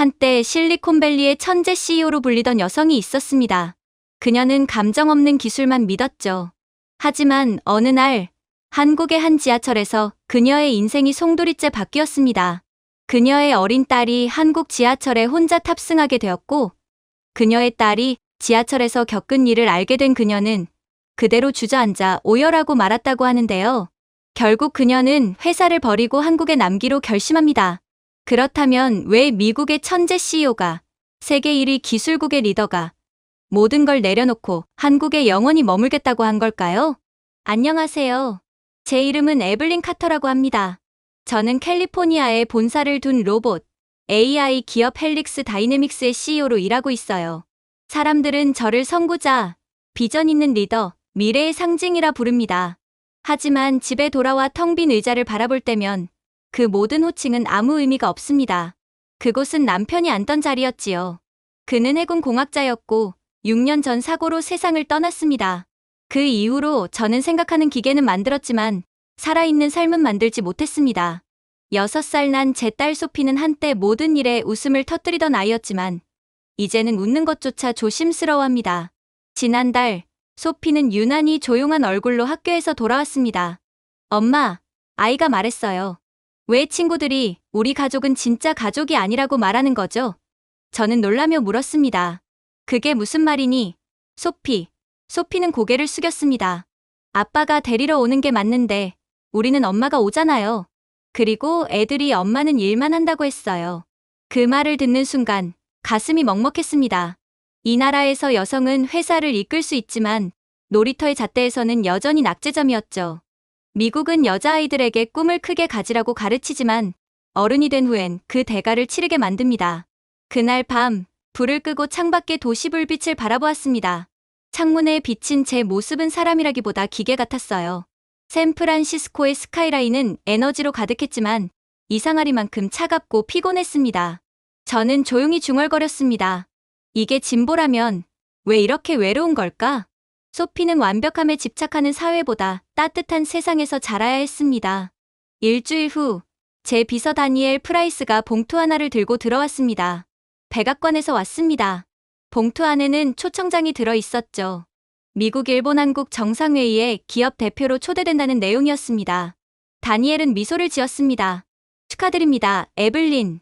한때 실리콘밸리의 천재 CEO로 불리던 여성이 있었습니다. 그녀는 감정 없는 기술만 믿었죠. 하지만 어느 날 한국의 한 지하철에서 그녀의 인생이 송두리째 바뀌었습니다. 그녀의 어린 딸이 한국 지하철에 혼자 탑승하게 되었고 그녀의 딸이 지하철에서 겪은 일을 알게 된 그녀는 그대로 주저앉아 오열하고 말았다고 하는데요. 결국 그녀는 회사를 버리고 한국에 남기로 결심합니다. 그렇다면 왜 미국의 천재 CEO가 세계 1위 기술국의 리더가 모든 걸 내려놓고 한국에 영원히 머물겠다고 한 걸까요? 안녕하세요. 제 이름은 에블린 카터라고 합니다. 저는 캘리포니아에 본사를 둔 로봇, AI 기업 헬릭스 다이내믹스의 CEO로 일하고 있어요. 사람들은 저를 선구자, 비전 있는 리더, 미래의 상징이라 부릅니다. 하지만 집에 돌아와 텅 빈 의자를 바라볼 때면 그 모든 호칭은 아무 의미가 없습니다. 그곳은 남편이 앉던 자리였지요. 그는 해군 공학자였고 6년 전 사고로 세상을 떠났습니다. 그 이후로 저는 생각하는 기계는 만들었지만 살아있는 삶은 만들지 못했습니다. 6살 난 제 딸 소피는 한때 모든 일에 웃음을 터뜨리던 아이였지만 이제는 웃는 것조차 조심스러워합니다. 지난달 소피는 유난히 조용한 얼굴로 학교에서 돌아왔습니다. 엄마, 아이가 말했어요. 왜 친구들이 우리 가족은 진짜 가족이 아니라고 말하는 거죠? 저는 놀라며 물었습니다. 그게 무슨 말이니? 소피는 고개를 숙였습니다. 아빠가 데리러 오는 게 맞는데 우리는 엄마가 오잖아요. 그리고 애들이 엄마는 일만 한다고 했어요. 그 말을 듣는 순간 가슴이 먹먹했습니다. 이 나라에서 여성은 회사를 이끌 수 있지만 놀이터의 잣대에서는 여전히 낙제점이었죠. 미국은 여자아이들에게 꿈을 크게 가지라고 가르치지만 어른이 된 후엔 그 대가를 치르게 만듭니다. 그날 밤 불을 끄고 창밖의 도시불빛을 바라보았습니다. 창문에 비친 제 모습은 사람이라기보다 기계 같았어요. 샌프란시스코의 스카이라인은 에너지로 가득했지만 이상하리만큼 차갑고 피곤했습니다. 저는 조용히 중얼거렸습니다. 이게 진보라면 왜 이렇게 외로운 걸까? 소피는 완벽함에 집착하는 사회보다 따뜻한 세상에서 자라야 했습니다. 일주일 후, 제 비서 다니엘 프라이스가 봉투 하나를 들고 들어왔습니다. 백악관에서 왔습니다. 봉투 안에는 초청장이 들어 있었죠. 미국 일본 한국 정상회의에 기업 대표로 초대된다는 내용이었습니다. 다니엘은 미소를 지었습니다. 축하드립니다, 에블린.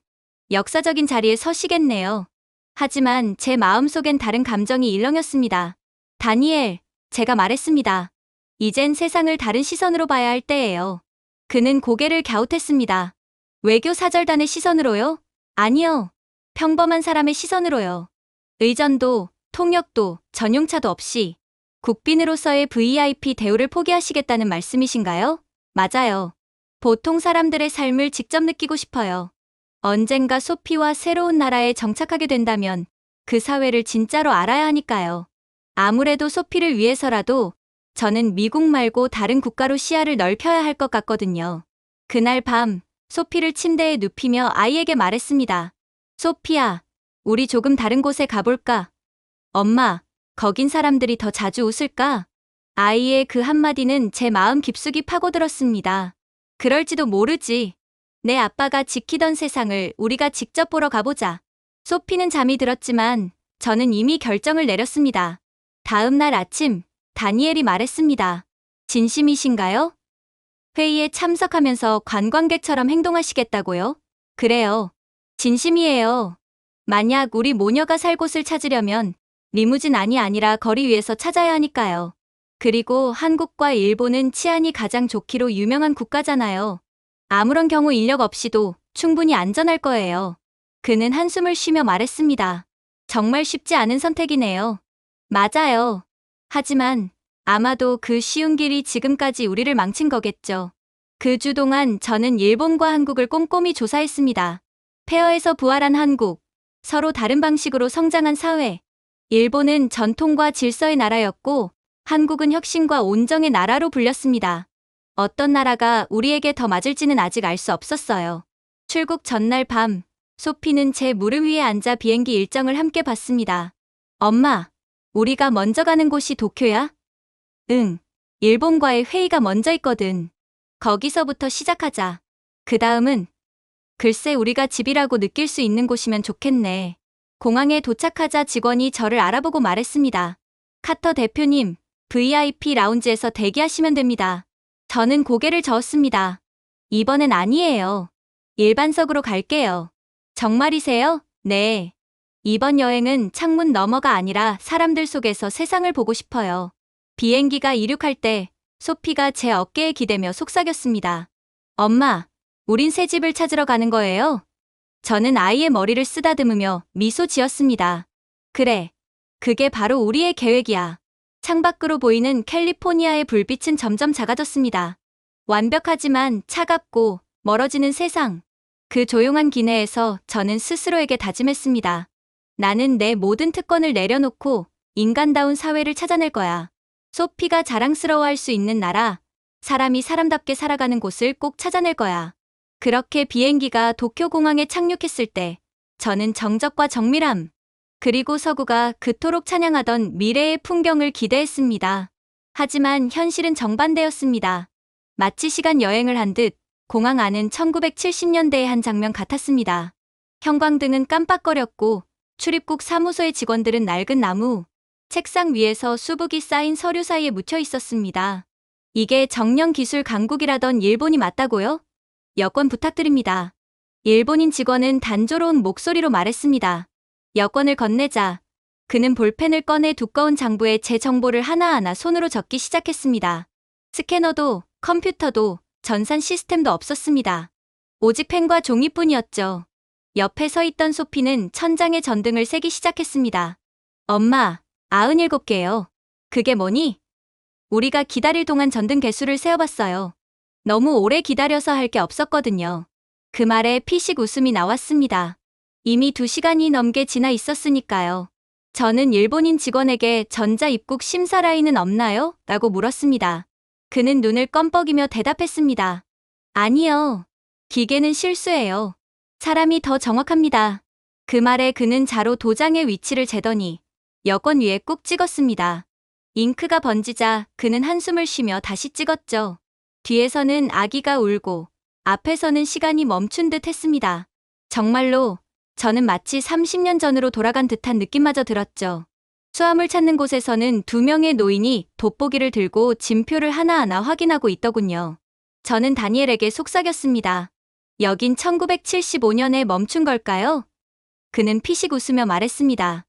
역사적인 자리에 서시겠네요. 하지만 제 마음속엔 다른 감정이 일렁였습니다. 다니엘, 제가 말했습니다. 이젠 세상을 다른 시선으로 봐야 할 때예요. 그는 고개를 갸웃했습니다. 외교 사절단의 시선으로요? 아니요. 평범한 사람의 시선으로요. 의전도, 통역도, 전용차도 없이 국빈으로서의 VIP 대우를 포기하시겠다는 말씀이신가요? 맞아요. 보통 사람들의 삶을 직접 느끼고 싶어요. 언젠가 소피와 새로운 나라에 정착하게 된다면 그 사회를 진짜로 알아야 하니까요. 아무래도 소피를 위해서라도 저는 미국 말고 다른 국가로 시야를 넓혀야 할 것 같거든요. 그날 밤 소피를 침대에 눕히며 아이에게 말했습니다. 소피야, 우리 조금 다른 곳에 가볼까? 엄마, 거긴 사람들이 더 자주 웃을까? 아이의 그 한마디는 제 마음 깊숙이 파고들었습니다. 그럴지도 모르지. 내 아빠가 지키던 세상을 우리가 직접 보러 가보자. 소피는 잠이 들었지만 저는 이미 결정을 내렸습니다. 다음 날 아침, 다니엘이 말했습니다. 진심이신가요? 회의에 참석하면서 관광객처럼 행동하시겠다고요? 그래요. 진심이에요. 만약 우리 모녀가 살 곳을 찾으려면 리무진 안이 아니라 거리 위에서 찾아야 하니까요. 그리고 한국과 일본은 치안이 가장 좋기로 유명한 국가잖아요. 아무런 경우 인력 없이도 충분히 안전할 거예요. 그는 한숨을 쉬며 말했습니다. 정말 쉽지 않은 선택이네요. 맞아요. 하지만 아마도 그 쉬운 길이 지금까지 우리를 망친 거겠죠. 그 주 동안 저는 일본과 한국을 꼼꼼히 조사했습니다. 폐허에서 부활한 한국, 서로 다른 방식으로 성장한 사회. 일본은 전통과 질서의 나라였고 한국은 혁신과 온정의 나라로 불렸습니다. 어떤 나라가 우리에게 더 맞을지는 아직 알 수 없었어요. 출국 전날 밤, 소피는 제 무릎 위에 앉아 비행기 일정을 함께 봤습니다. 엄마, 우리가 먼저 가는 곳이 도쿄야? 응, 일본과의 회의가 먼저 있거든. 거기서부터 시작하자. 그 다음은 글쎄 우리가 집이라고 느낄 수 있는 곳이면 좋겠네. 공항에 도착하자 직원이 저를 알아보고 말했습니다. 카터 대표님, VIP 라운지에서 대기하시면 됩니다. 저는 고개를 저었습니다. 이번엔 아니에요. 일반석으로 갈게요. 정말이세요? 네. 이번 여행은 창문 너머가 아니라 사람들 속에서 세상을 보고 싶어요. 비행기가 이륙할 때 소피가 제 어깨에 기대며 속삭였습니다. 엄마, 우린 새 집을 찾으러 가는 거예요? 저는 아이의 머리를 쓰다듬으며 미소 지었습니다. 그래. 그게 바로 우리의 계획이야. 창밖으로 보이는 캘리포니아의 불빛은 점점 작아졌습니다. 완벽하지만 차갑고 멀어지는 세상. 그 조용한 기내에서 저는 스스로에게 다짐했습니다. 나는 내 모든 특권을 내려놓고 인간다운 사회를 찾아낼 거야. 소피가 자랑스러워할 수 있는 나라, 사람이 사람답게 살아가는 곳을 꼭 찾아낼 거야. 그렇게 비행기가 도쿄 공항에 착륙했을 때 저는 정적과 정밀함, 그리고 서구가 그토록 찬양하던 미래의 풍경을 기대했습니다. 하지만 현실은 정반대였습니다. 마치 시간 여행을 한 듯 공항 안은 1970년대의 한 장면 같았습니다. 형광등은 깜빡거렸고 출입국 사무소의 직원들은 낡은 나무, 책상 위에서 수북이 쌓인 서류 사이에 묻혀 있었습니다. 이게 정령 기술 강국이라던 일본이 맞다고요? 여권 부탁드립니다. 일본인 직원은 단조로운 목소리로 말했습니다. 여권을 건네자 그는 볼펜을 꺼내 두꺼운 장부에 제 정보를 하나하나 손으로 적기 시작했습니다. 스캐너도 컴퓨터도 전산 시스템도 없었습니다. 오직 펜과 종이뿐이었죠. 옆에 서 있던 소피는 천장에 전등을 새기 시작했습니다. 엄마, 97개요. 그게 뭐니? 우리가 기다릴 동안 전등 개수를 세어봤어요. 너무 오래 기다려서 할 게 없었거든요. 그 말에 피식 웃음이 나왔습니다. 이미 2시간이 넘게 지나 있었으니까요. 저는 일본인 직원에게 전자 입국 심사 라인은 없나요? 라고 물었습니다. 그는 눈을 껌뻑이며 대답했습니다. 아니요. 기계는 실수예요. 사람이 더 정확합니다. 그 말에 그는 자로 도장의 위치를 재더니 여권 위에 꾹 찍었습니다. 잉크가 번지자 그는 한숨을 쉬며 다시 찍었죠. 뒤에서는 아기가 울고 앞에서는 시간이 멈춘 듯 했습니다. 정말로 저는 마치 30년 전으로 돌아간 듯한 느낌마저 들었죠. 수화물 찾는 곳에서는 2명의 노인이 돋보기를 들고 진표를 하나하나 확인하고 있더군요. 저는 다니엘에게 속삭였습니다. 여긴 1975년에 멈춘 걸까요? 그는 피식 웃으며 말했습니다.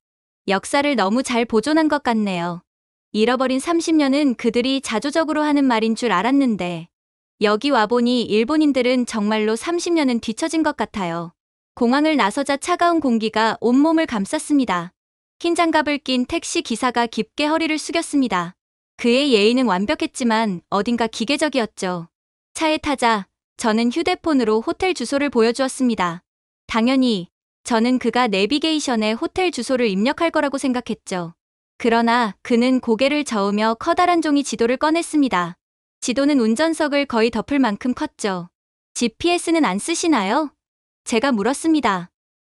역사를 너무 잘 보존한 것 같네요. 잃어버린 30년은 그들이 자조적으로 하는 말인 줄 알았는데 여기 와보니 일본인들은 정말로 30년은 뒤처진 것 같아요. 공항을 나서자 차가운 공기가 온몸을 감쌌습니다. 흰 장갑을 낀 택시 기사가 깊게 허리를 숙였습니다. 그의 예의는 완벽했지만 어딘가 기계적이었죠. 차에 타자 저는 휴대폰으로 호텔 주소를 보여주었습니다. 당연히 저는 그가 내비게이션에 호텔 주소를 입력할 거라고 생각했죠. 그러나 그는 고개를 저으며 커다란 종이 지도를 꺼냈습니다. 지도는 운전석을 거의 덮을 만큼 컸죠. GPS는 안 쓰시나요? 제가 물었습니다.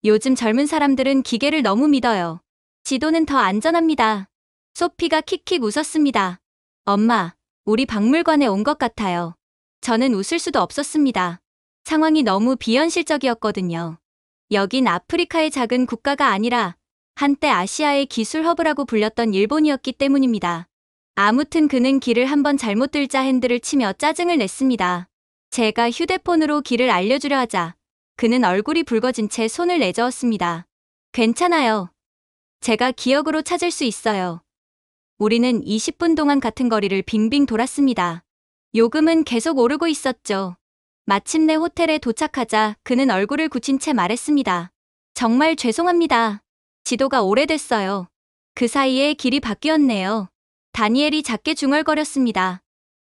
요즘 젊은 사람들은 기계를 너무 믿어요. 지도는 더 안전합니다. 소피가 킥킥 웃었습니다. 엄마, 우리 박물관에 온 것 같아요. 저는 웃을 수도 없었습니다. 상황이 너무 비현실적이었거든요. 여긴 아프리카의 작은 국가가 아니라 한때 아시아의 기술 허브라고 불렸던 일본이었기 때문입니다. 아무튼 그는 길을 한번 잘못 들자 핸들을 치며 짜증을 냈습니다. 제가 휴대폰으로 길을 알려주려 하자 그는 얼굴이 붉어진 채 손을 내저었습니다. 괜찮아요. 제가 기억으로 찾을 수 있어요. 우리는 20분 동안 같은 거리를 빙빙 돌았습니다. 요금은 계속 오르고 있었죠. 마침내 호텔에 도착하자 그는 얼굴을 굳힌 채 말했습니다. 정말 죄송합니다. 지도가 오래됐어요. 그 사이에 길이 바뀌었네요. 다니엘이 작게 중얼거렸습니다.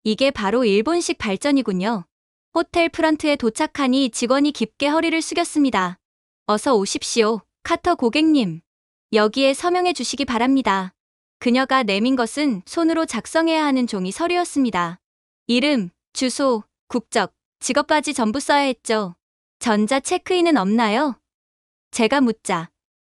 이게 바로 일본식 발전이군요. 호텔 프런트에 도착하니 직원이 깊게 허리를 숙였습니다. 어서 오십시오, 카터 고객님. 여기에 서명해 주시기 바랍니다. 그녀가 내민 것은 손으로 작성해야 하는 종이 서류였습니다. 이름, 주소, 국적, 직업까지 전부 써야 했죠. 전자 체크인은 없나요? 제가 묻자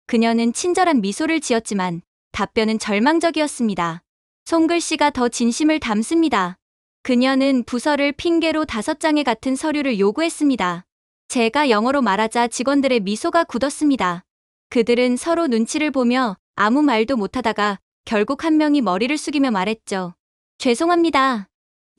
그녀는 친절한 미소를 지었지만 답변은 절망적이었습니다. 손글씨가 더 진심을 담습니다. 그녀는 부서를 핑계로 5장의 같은 서류를 요구했습니다. 제가 영어로 말하자 직원들의 미소가 굳었습니다. 그들은 서로 눈치를 보며 아무 말도 못하다가 결국 한 명이 머리를 숙이며 말했죠. 죄송합니다.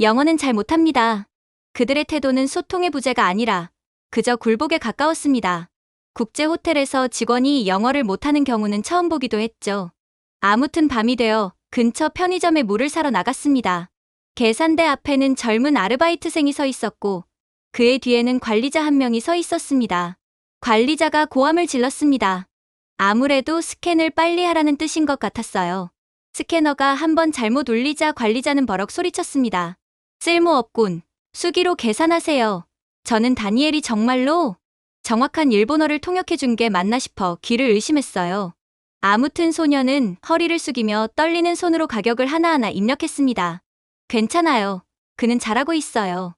영어는 잘 못합니다. 그들의 태도는 소통의 부재가 아니라 그저 굴복에 가까웠습니다. 국제 호텔에서 직원이 영어를 못하는 경우는 처음 보기도 했죠. 아무튼 밤이 되어 근처 편의점에 물을 사러 나갔습니다. 계산대 앞에는 젊은 아르바이트생이 서 있었고 그의 뒤에는 관리자 한 명이 서 있었습니다. 관리자가 고함을 질렀습니다. 아무래도 스캔을 빨리 하라는 뜻인 것 같았어요. 스캐너가 한번 잘못 울리자 관리자는 버럭 소리쳤습니다. 쓸모없군. 수기로 계산하세요. 저는 다니엘이 정말로 정확한 일본어를 통역해준 게 맞나 싶어 귀를 의심했어요. 아무튼 소녀는 허리를 숙이며 떨리는 손으로 가격을 하나하나 입력했습니다. 괜찮아요. 그는 잘하고 있어요.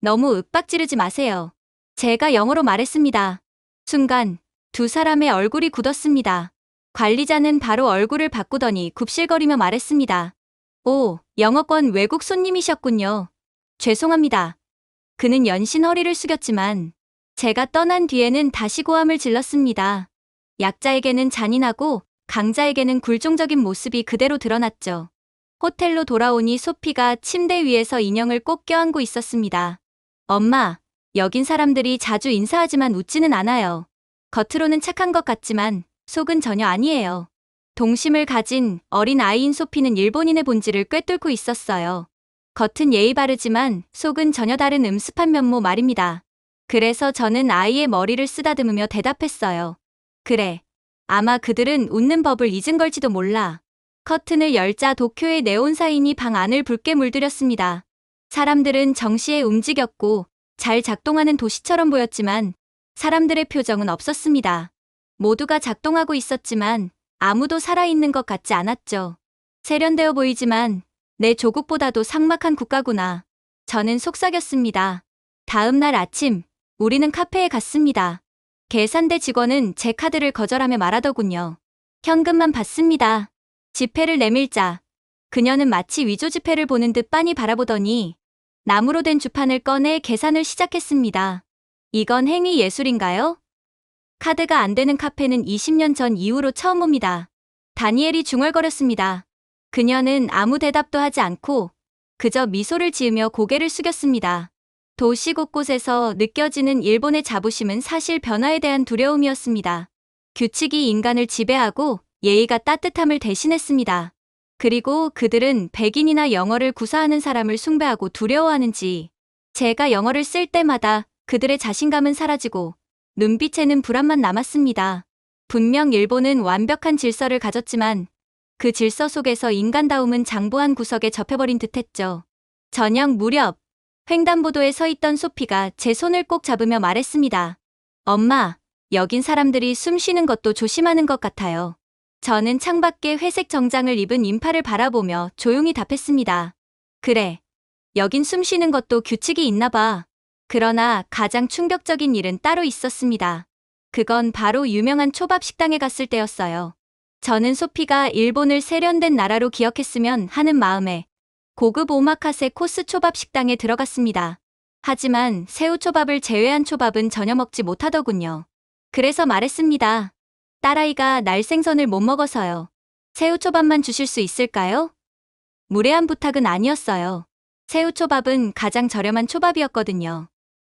너무 윽박지르지 마세요. 제가 영어로 말했습니다. 순간 두 사람의 얼굴이 굳었습니다. 관리자는 바로 얼굴을 바꾸더니 굽실거리며 말했습니다. 오, 영어권 외국 손님이셨군요. 죄송합니다. 그는 연신 허리를 숙였지만 제가 떠난 뒤에는 다시 고함을 질렀습니다. 약자에게는 잔인하고 강자에게는 굴종적인 모습이 그대로 드러났죠. 호텔로 돌아오니 소피가 침대 위에서 인형을 꼭 껴안고 있었습니다. 엄마, 여긴 사람들이 자주 인사하지만 웃지는 않아요. 겉으로는 착한 것 같지만 속은 전혀 아니에요. 동심을 가진 어린 아이인 소피는 일본인의 본질을 꿰뚫고 있었어요. 겉은 예의 바르지만 속은 전혀 다른 음습한 면모 말입니다. 그래서 저는 아이의 머리를 쓰다듬으며 대답했어요. 그래. 아마 그들은 웃는 법을 잊은 걸지도 몰라. 커튼을 열자 도쿄의 네온 사인이 방 안을 붉게 물들였습니다. 사람들은 정시에 움직였고 잘 작동하는 도시처럼 보였지만 사람들의 표정은 없었습니다. 모두가 작동하고 있었지만 아무도 살아있는 것 같지 않았죠. 세련되어 보이지만 내 조국보다도 삭막한 국가구나. 저는 속삭였습니다. 다음 날 아침 우리는 카페에 갔습니다. 계산대 직원은 제 카드를 거절하며 말하더군요. 현금만 받습니다. 지폐를 내밀자 그녀는 마치 위조 지폐를 보는 듯 빤히 바라보더니 나무로 된 주판을 꺼내 계산을 시작했습니다. 이건 행위 예술인가요? 카드가 안 되는 카페는 20년 전 이후로 처음 봅니다. 다니엘이 중얼거렸습니다. 그녀는 아무 대답도 하지 않고 그저 미소를 지으며 고개를 숙였습니다. 도시 곳곳에서 느껴지는 일본의 자부심은 사실 변화에 대한 두려움이었습니다. 규칙이 인간을 지배하고 예의가 따뜻함을 대신했습니다. 그리고 그들은 백인이나 영어를 구사하는 사람을 숭배하고 두려워하는지 제가 영어를 쓸 때마다 그들의 자신감은 사라지고 눈빛에는 불안만 남았습니다. 분명 일본은 완벽한 질서를 가졌지만 그 질서 속에서 인간다움은 장부한 구석에 접혀버린 듯했죠. 저녁 무렵 횡단보도에 서 있던 소피가 제 손을 꼭 잡으며 말했습니다. 엄마, 여긴 사람들이 숨 쉬는 것도 조심하는 것 같아요. 저는 창밖에 회색 정장을 입은 인파를 바라보며 조용히 답했습니다. 그래, 여긴 숨 쉬는 것도 규칙이 있나 봐. 그러나 가장 충격적인 일은 따로 있었습니다. 그건 바로 유명한 초밥 식당에 갔을 때였어요. 저는 소피가 일본을 세련된 나라로 기억했으면 하는 마음에 고급 오마카세 코스 초밥 식당에 들어갔습니다. 하지만 새우초밥을 제외한 초밥은 전혀 먹지 못하더군요. 그래서 말했습니다. 딸아이가 날생선을 못 먹어서요. 새우초밥만 주실 수 있을까요? 무례한 부탁은 아니었어요. 새우초밥은 가장 저렴한 초밥이었거든요.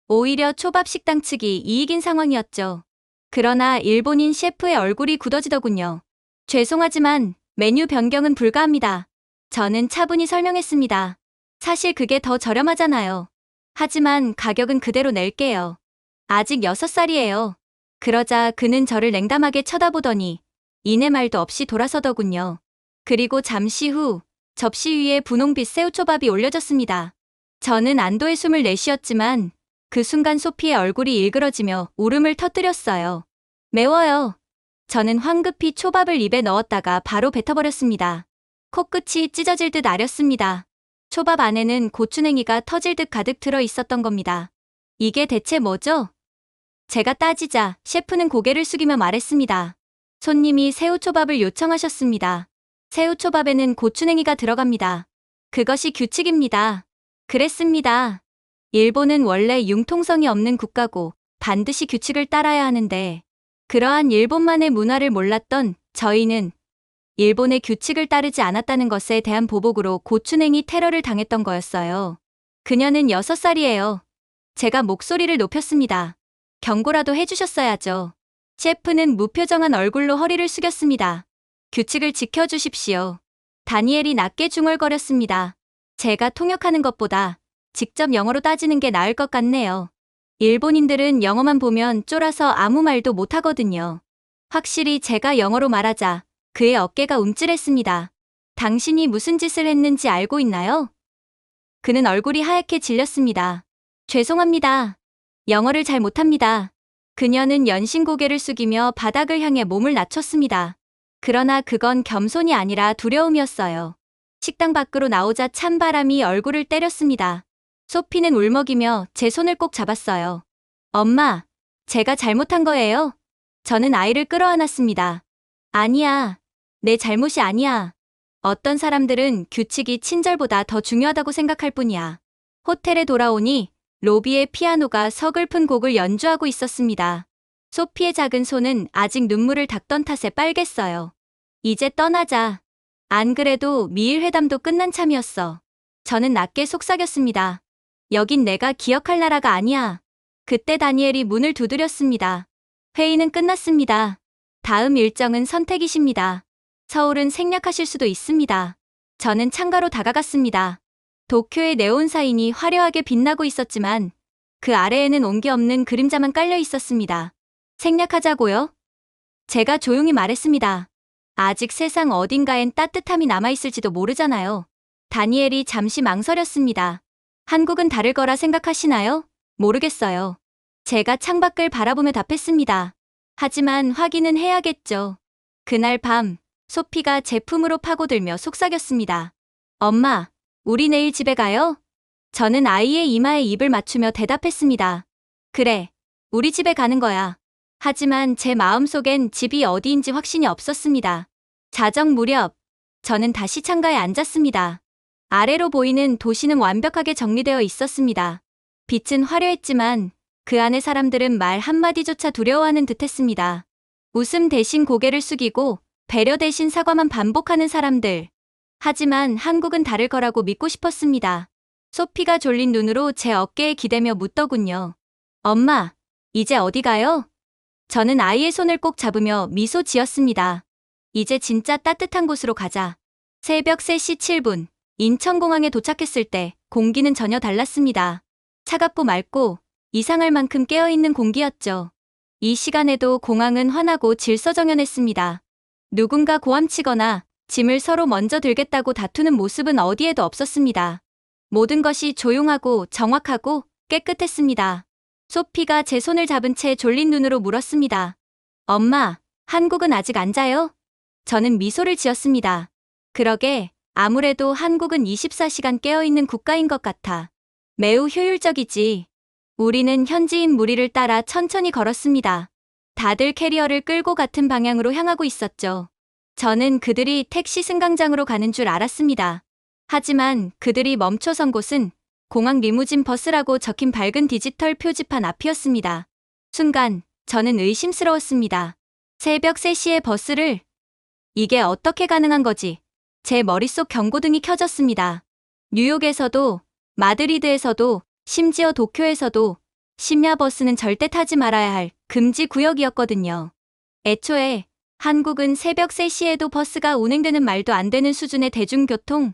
오히려 초밥 식당 측이 이익인 상황이었죠. 그러나 일본인 셰프의 얼굴이 굳어지더군요. 죄송하지만 메뉴 변경은 불가합니다. 저는 차분히 설명했습니다. 사실 그게 더 저렴하잖아요. 하지만 가격은 그대로 낼게요. 아직 6살이에요. 그러자 그는 저를 냉담하게 쳐다보더니 이내 말도 없이 돌아서더군요. 그리고 잠시 후 접시 위에 분홍빛 새우초밥이 올려졌습니다. 저는 안도의 숨을 내쉬었지만 그 순간 소피의 얼굴이 일그러지며 울음을 터뜨렸어요. 매워요. 저는 황급히 초밥을 입에 넣었다가 바로 뱉어버렸습니다. 코끝이 찢어질 듯 아렸습니다. 초밥 안에는 고추냉이가 터질 듯 가득 들어 있었던 겁니다. 이게 대체 뭐죠? 제가 따지자 셰프는 고개를 숙이며 말했습니다. 손님이 새우초밥을 요청하셨습니다. 새우초밥에는 고추냉이가 들어갑니다. 그것이 규칙입니다. 그랬습니다. 일본은 원래 융통성이 없는 국가고 반드시 규칙을 따라야 하는데 그러한 일본만의 문화를 몰랐던 저희는 일본의 규칙을 따르지 않았다는 것에 대한 보복으로 고추냉이 테러를 당했던 거였어요. 그녀는 6살이에요. 제가 목소리를 높였습니다. 경고라도 해주셨어야죠. 셰프는 무표정한 얼굴로 허리를 숙였습니다. 규칙을 지켜주십시오. 다니엘이 낮게 중얼거렸습니다. 제가 통역하는 것보다 직접 영어로 따지는 게 나을 것 같네요. 일본인들은 영어만 보면 쫄아서 아무 말도 못하거든요. 확실히 제가 영어로 말하자 그의 어깨가 움찔했습니다. 당신이 무슨 짓을 했는지 알고 있나요? 그는 얼굴이 하얗게 질렸습니다. 죄송합니다. 영어를 잘 못합니다. 그녀는 연신 고개를 숙이며 바닥을 향해 몸을 낮췄습니다. 그러나 그건 겸손이 아니라 두려움이었어요. 식당 밖으로 나오자 찬바람이 얼굴을 때렸습니다. 소피는 울먹이며 제 손을 꼭 잡았어요. 엄마, 제가 잘못한 거예요? 저는 아이를 끌어안았습니다. 아니야. 내 잘못이 아니야. 어떤 사람들은 규칙이 친절보다 더 중요하다고 생각할 뿐이야. 호텔에 돌아오니 로비에 피아노가 서글픈 곡을 연주하고 있었습니다. 소피의 작은 손은 아직 눈물을 닦던 탓에 빨갰어요. 이제 떠나자. 안 그래도 미일 회담도 끝난 참이었어. 저는 낮게 속삭였습니다. 여긴 내가 기억할 나라가 아니야. 그때 다니엘이 문을 두드렸습니다. 회의는 끝났습니다. 다음 일정은 선택이십니다. 서울은 생략하실 수도 있습니다. 저는 창가로 다가갔습니다. 도쿄의 네온 사인이 화려하게 빛나고 있었지만 그 아래에는 온기 없는 그림자만 깔려 있었습니다. 생략하자고요? 제가 조용히 말했습니다. 아직 세상 어딘가엔 따뜻함이 남아있을지도 모르잖아요. 다니엘이 잠시 망설였습니다. 한국은 다를 거라 생각하시나요? 모르겠어요. 제가 창밖을 바라보며 답했습니다. 하지만 확인은 해야겠죠. 그날 밤, 소피가 제 품으로 파고들며 속삭였습니다. 엄마, 우리 내일 집에 가요? 저는 아이의 이마에 입을 맞추며 대답했습니다. 그래, 우리 집에 가는 거야. 하지만 제 마음속엔 집이 어디인지 확신이 없었습니다. 자정 무렵, 저는 다시 창가에 앉았습니다. 아래로 보이는 도시는 완벽하게 정리되어 있었습니다. 빛은 화려했지만 그 안의 사람들은 말 한마디조차 두려워하는 듯했습니다. 웃음 대신 고개를 숙이고 배려 대신 사과만 반복하는 사람들. 하지만 한국은 다를 거라고 믿고 싶었습니다. 소피가 졸린 눈으로 제 어깨에 기대며 묻더군요. 엄마, 이제 어디 가요? 저는 아이의 손을 꼭 잡으며 미소 지었습니다. 이제 진짜 따뜻한 곳으로 가자. 새벽 3시 7분, 인천공항에 도착했을 때 공기는 전혀 달랐습니다. 차갑고 맑고 이상할 만큼 깨어있는 공기였죠. 이 시간에도 공항은 환하고 질서정연했습니다. 누군가 고함치거나 짐을 서로 먼저 들겠다고 다투는 모습은 어디에도 없었습니다. 모든 것이 조용하고 정확하고 깨끗했습니다. 소피가 제 손을 잡은 채 졸린 눈으로 물었습니다. 엄마, 한국은 아직 안 자요? 저는 미소를 지었습니다. 그러게, 아무래도 한국은 24시간 깨어있는 국가인 것 같아. 매우 효율적이지. 우리는 현지인 무리를 따라 천천히 걸었습니다. 다들 캐리어를 끌고 같은 방향으로 향하고 있었죠. 저는 그들이 택시 승강장으로 가는 줄 알았습니다. 하지만 그들이 멈춰선 곳은 공항 리무진 버스라고 적힌 밝은 디지털 표지판 앞이었습니다. 순간 저는 의심스러웠습니다. 새벽 3시에 버스를? 이게 어떻게 가능한 거지? 제 머릿속 경고등이 켜졌습니다. 뉴욕에서도, 마드리드에서도, 심지어 도쿄에서도 심야 버스는 절대 타지 말아야 할 금지 구역이었거든요. 애초에 한국은 새벽 3시에도 버스가 운행되는 말도 안 되는 수준의 대중교통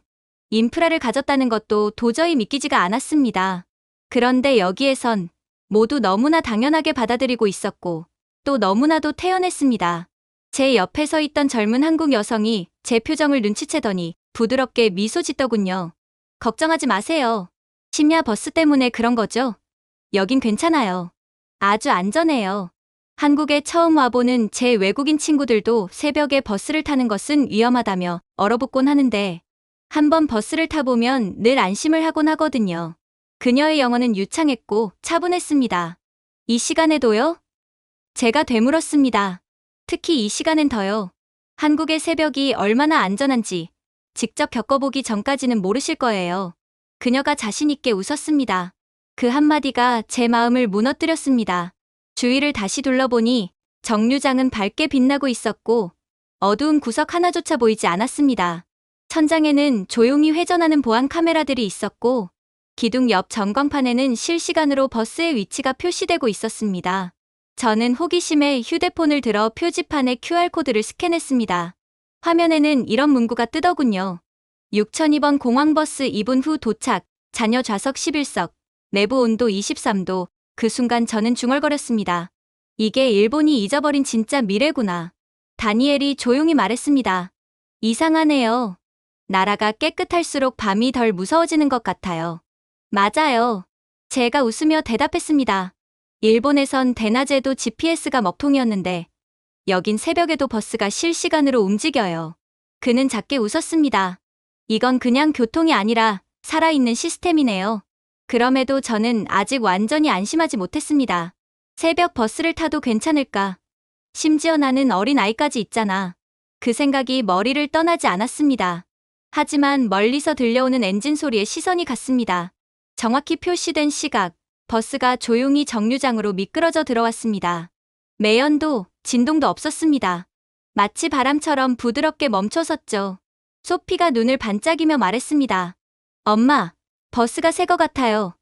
인프라를 가졌다는 것도 도저히 믿기지가 않았습니다. 그런데 여기에선 모두 너무나 당연하게 받아들이고 있었고 또 너무나도 태연했습니다. 제 옆에 서 있던 젊은 한국 여성이 제 표정을 눈치채더니 부드럽게 미소 짓더군요. 걱정하지 마세요. 심야 버스 때문에 그런 거죠? 여긴 괜찮아요. 아주 안전해요. 한국에 처음 와보는 제 외국인 친구들도 새벽에 버스를 타는 것은 위험하다며 얼어붙곤 하는데 한번 버스를 타보면 늘 안심을 하곤 하거든요. 그녀의 영어는 유창했고 차분했습니다. 이 시간에도요? 제가 되물었습니다. 특히 이 시간엔 더요. 한국의 새벽이 얼마나 안전한지 직접 겪어보기 전까지는 모르실 거예요. 그녀가 자신있게 웃었습니다. 그 한마디가 제 마음을 무너뜨렸습니다. 주위를 다시 둘러보니 정류장은 밝게 빛나고 있었고 어두운 구석 하나조차 보이지 않았습니다. 천장에는 조용히 회전하는 보안 카메라들이 있었고 기둥 옆 전광판에는 실시간으로 버스의 위치가 표시되고 있었습니다. 저는 호기심에 휴대폰을 들어 표지판의 QR코드를 스캔했습니다. 화면에는 이런 문구가 뜨더군요. 6002번 공항버스 2분 후 도착, 자녀 좌석 11석, 내부 온도 23도. 그 순간 저는 중얼거렸습니다. 이게 일본이 잊어버린 진짜 미래구나. 다니엘이 조용히 말했습니다. 이상하네요. 나라가 깨끗할수록 밤이 덜 무서워지는 것 같아요. 맞아요. 제가 웃으며 대답했습니다. 일본에선 대낮에도 GPS가 먹통이었는데 여긴 새벽에도 버스가 실시간으로 움직여요. 그는 작게 웃었습니다. 이건 그냥 교통이 아니라 살아있는 시스템이네요. 그럼에도 저는 아직 완전히 안심하지 못했습니다. 새벽 버스를 타도 괜찮을까? 심지어 나는 어린 아이까지 있잖아. 그 생각이 머리를 떠나지 않았습니다. 하지만 멀리서 들려오는 엔진 소리에 시선이 갔습니다. 정확히 표시된 시각, 버스가 조용히 정류장으로 미끄러져 들어왔습니다. 매연도, 진동도 없었습니다. 마치 바람처럼 부드럽게 멈춰섰죠. 소피가 눈을 반짝이며 말했습니다. 엄마, 버스가 새 것 같아요.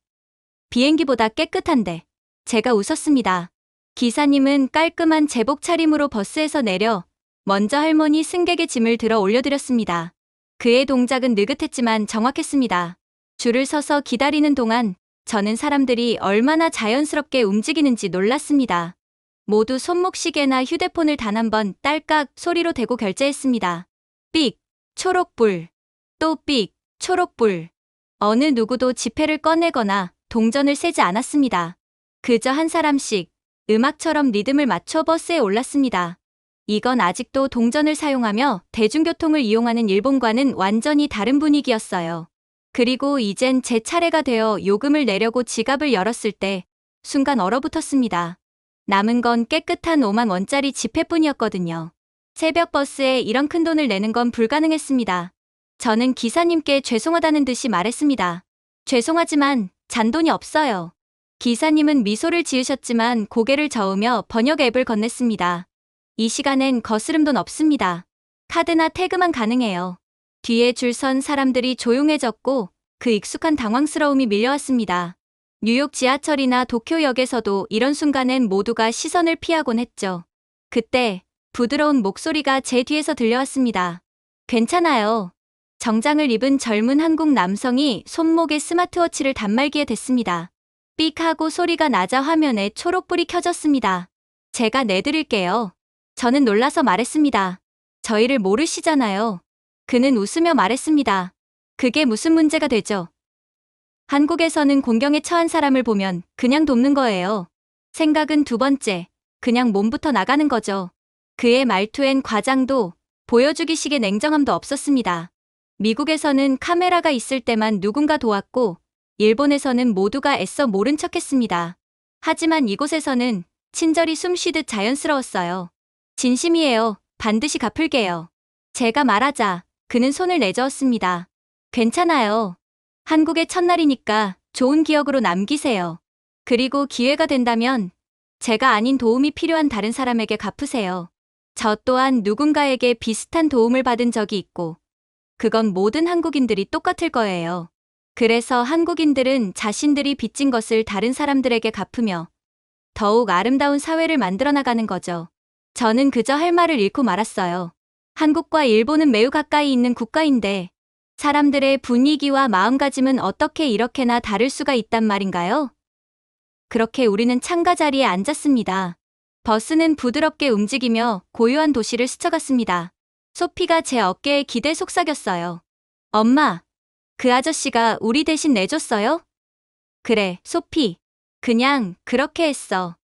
비행기보다 깨끗한데. 제가 웃었습니다. 기사님은 깔끔한 제복 차림으로 버스에서 내려 먼저 할머니 승객의 짐을 들어 올려드렸습니다. 그의 동작은 느긋했지만 정확했습니다. 줄을 서서 기다리는 동안 저는 사람들이 얼마나 자연스럽게 움직이는지 놀랐습니다. 모두 손목시계나 휴대폰을 단 한 번 딸깍 소리로 대고 결제했습니다. 삑, 초록불, 또 삑, 초록불. 어느 누구도 지폐를 꺼내거나 동전을 세지 않았습니다. 그저 한 사람씩 음악처럼 리듬을 맞춰 버스에 올랐습니다. 이건 아직도 동전을 사용하며 대중교통을 이용하는 일본과는 완전히 다른 분위기였어요. 그리고 이젠 제 차례가 되어 요금을 내려고 지갑을 열었을 때 순간 얼어붙었습니다. 남은 건 깨끗한 5만 원짜리 지폐뿐이었거든요. 새벽 버스에 이런 큰 돈을 내는 건 불가능했습니다. 저는 기사님께 죄송하다는 듯이 말했습니다. 죄송하지만 잔돈이 없어요. 기사님은 미소를 지으셨지만 고개를 저으며 번역 앱을 건넸습니다. 이 시간엔 거스름돈 없습니다. 카드나 태그만 가능해요. 뒤에 줄 선 사람들이 조용해졌고 그 익숙한 당황스러움이 밀려왔습니다. 뉴욕 지하철이나 도쿄역에서도 이런 순간엔 모두가 시선을 피하곤 했죠. 그때 부드러운 목소리가 제 뒤에서 들려왔습니다. 괜찮아요. 정장을 입은 젊은 한국 남성이 손목에 스마트워치를 단말기에 댔습니다. 삑 하고 소리가 나자 화면에 초록불이 켜졌습니다. 제가 내드릴게요. 저는 놀라서 말했습니다. 저희를 모르시잖아요. 그는 웃으며 말했습니다. 그게 무슨 문제가 되죠? 한국에서는 공경에 처한 사람을 보면 그냥 돕는 거예요. 생각은 두 번째, 그냥 몸부터 나가는 거죠. 그의 말투엔 과장도 보여주기식의 냉정함도 없었습니다. 미국에서는 카메라가 있을 때만 누군가 도왔고 일본에서는 모두가 애써 모른 척했습니다. 하지만 이곳에서는 친절히 숨쉬듯 자연스러웠어요. 진심이에요. 반드시 갚을게요. 제가 말하자 그는 손을 내저었습니다. 괜찮아요. 한국의 첫날이니까 좋은 기억으로 남기세요. 그리고 기회가 된다면 제가 아닌 도움이 필요한 다른 사람에게 갚으세요. 저 또한 누군가에게 비슷한 도움을 받은 적이 있고 그건 모든 한국인들이 똑같을 거예요. 그래서 한국인들은 자신들이 빚진 것을 다른 사람들에게 갚으며 더욱 아름다운 사회를 만들어 나가는 거죠. 저는 그저 할 말을 잃고 말았어요. 한국과 일본은 매우 가까이 있는 국가인데 사람들의 분위기와 마음가짐은 어떻게 이렇게나 다를 수가 있단 말인가요? 그렇게 우리는 창가 자리에 앉았습니다. 버스는 부드럽게 움직이며 고요한 도시를 스쳐갔습니다. 소피가 제 어깨에 기대 속삭였어요. 엄마, 그 아저씨가 우리 대신 내줬어요? 그래, 소피. 그냥 그렇게 했어.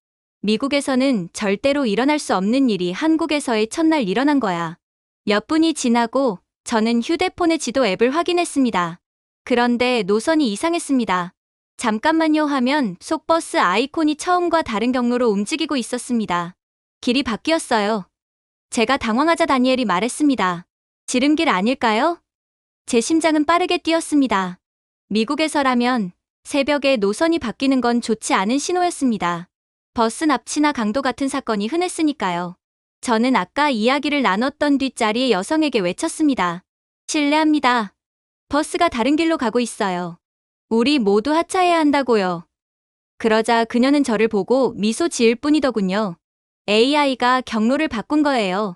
미국에서는 절대로 일어날 수 없는 일이 한국에서의 첫날 일어난 거야. 몇 분이 지나고 저는 휴대폰의 지도 앱을 확인했습니다. 그런데 노선이 이상했습니다. 잠깐만요 하면 속버스 아이콘이 처음과 다른 경로로 움직이고 있었습니다. 길이 바뀌었어요. 제가 당황하자 다니엘이 말했습니다. 지름길 아닐까요? 제 심장은 빠르게 뛰었습니다. 미국에서라면 새벽에 노선이 바뀌는 건 좋지 않은 신호였습니다. 버스 납치나 강도 같은 사건이 흔했으니까요. 저는 아까 이야기를 나눴던 뒷자리의 여성에게 외쳤습니다. 실례합니다. 버스가 다른 길로 가고 있어요. 우리 모두 하차해야 한다고요. 그러자 그녀는 저를 보고 미소 지을 뿐이더군요. AI가 경로를 바꾼 거예요.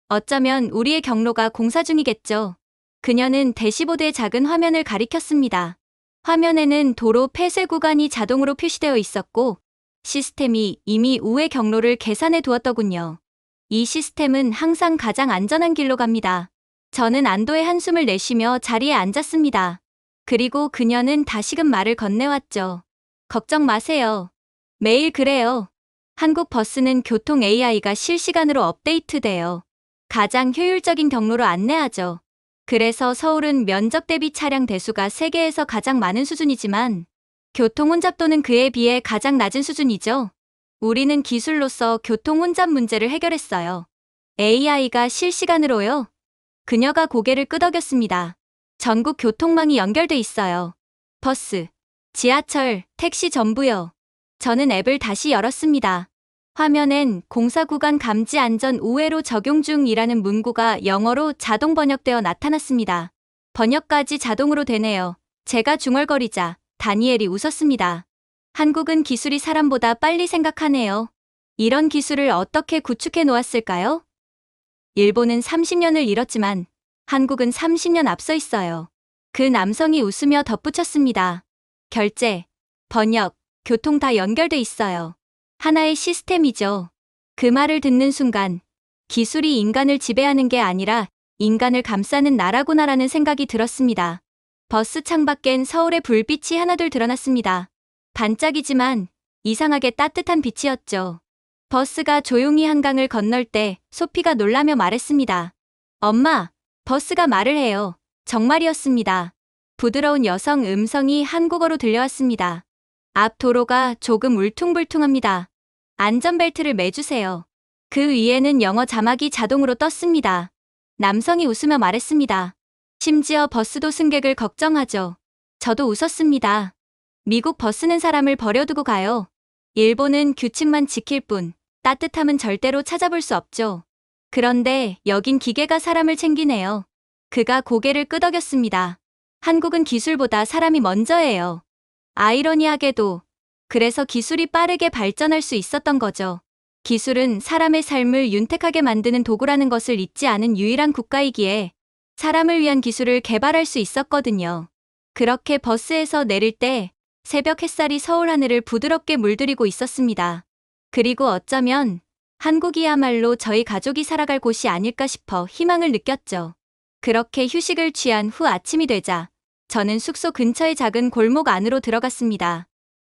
어쩌면 우리의 경로가 공사 중이겠죠. 그녀는 대시보드의 작은 화면을 가리켰습니다. 화면에는 도로 폐쇄 구간이 자동으로 표시되어 있었고 시스템이 이미 우회 경로를 계산해 두었더군요. 이 시스템은 항상 가장 안전한 길로 갑니다. 저는 안도의 한숨을 내쉬며 자리에 앉았습니다. 그리고 그녀는 다시금 말을 건네왔죠. 걱정 마세요. 매일 그래요. 한국 버스는 교통 AI가 실시간으로 업데이트돼요. 가장 효율적인 경로로 안내하죠. 그래서 서울은 면적 대비 차량 대수가 세계에서 가장 많은 수준이지만 교통 혼잡도는 그에 비해 가장 낮은 수준이죠. 우리는 기술로서 교통 혼잡 문제를 해결했어요. AI가 실시간으로요? 그녀가 고개를 끄덕였습니다. 전국 교통망이 연결돼 있어요. 버스, 지하철, 택시 전부요. 저는 앱을 다시 열었습니다. 화면엔 공사 구간 감지 안전 우회로 적용 중이라는 문구가 영어로 자동 번역되어 나타났습니다. 번역까지 자동으로 되네요. 제가 중얼거리자 다니엘이 웃었습니다. 한국은 기술이 사람보다 빨리 생각하네요. 이런 기술을 어떻게 구축해 놓았을까요? 일본은 30년을 잃었지만 한국은 30년 앞서 있어요. 그 남성이 웃으며 덧붙였습니다. 결제, 번역, 교통 다 연결돼 있어요. 하나의 시스템이죠. 그 말을 듣는 순간 기술이 인간을 지배하는 게 아니라 인간을 감싸는 나라구나라는 생각이 들었습니다. 버스 창밖엔 서울의 불빛이 하나둘 드러났습니다. 반짝이지만 이상하게 따뜻한 빛이었죠. 버스가 조용히 한강을 건널 때 소피가 놀라며 말했습니다. 엄마, 버스가 말을 해요. 정말이었습니다. 부드러운 여성 음성이 한국어로 들려왔습니다. 앞 도로가 조금 울퉁불퉁합니다. 안전벨트를 매주세요. 그 위에는 영어 자막이 자동으로 떴습니다. 남성이 웃으며 말했습니다. 심지어 버스도 승객을 걱정하죠. 저도 웃었습니다. 미국 버스는 사람을 버려두고 가요. 일본은 규칙만 지킬 뿐 따뜻함은 절대로 찾아볼 수 없죠. 그런데 여긴 기계가 사람을 챙기네요. 그가 고개를 끄덕였습니다. 한국은 기술보다 사람이 먼저예요. 아이러니하게도 그래서 기술이 빠르게 발전할 수 있었던 거죠. 기술은 사람의 삶을 윤택하게 만드는 도구라는 것을 잊지 않은 유일한 국가이기에 사람을 위한 기술을 개발할 수 있었거든요. 그렇게 버스에서 내릴 때 새벽 햇살이 서울 하늘을 부드럽게 물들이고 있었습니다. 그리고 어쩌면 한국이야말로 저희 가족이 살아갈 곳이 아닐까 싶어 희망을 느꼈죠. 그렇게 휴식을 취한 후 아침이 되자 저는 숙소 근처의 작은 골목 안으로 들어갔습니다.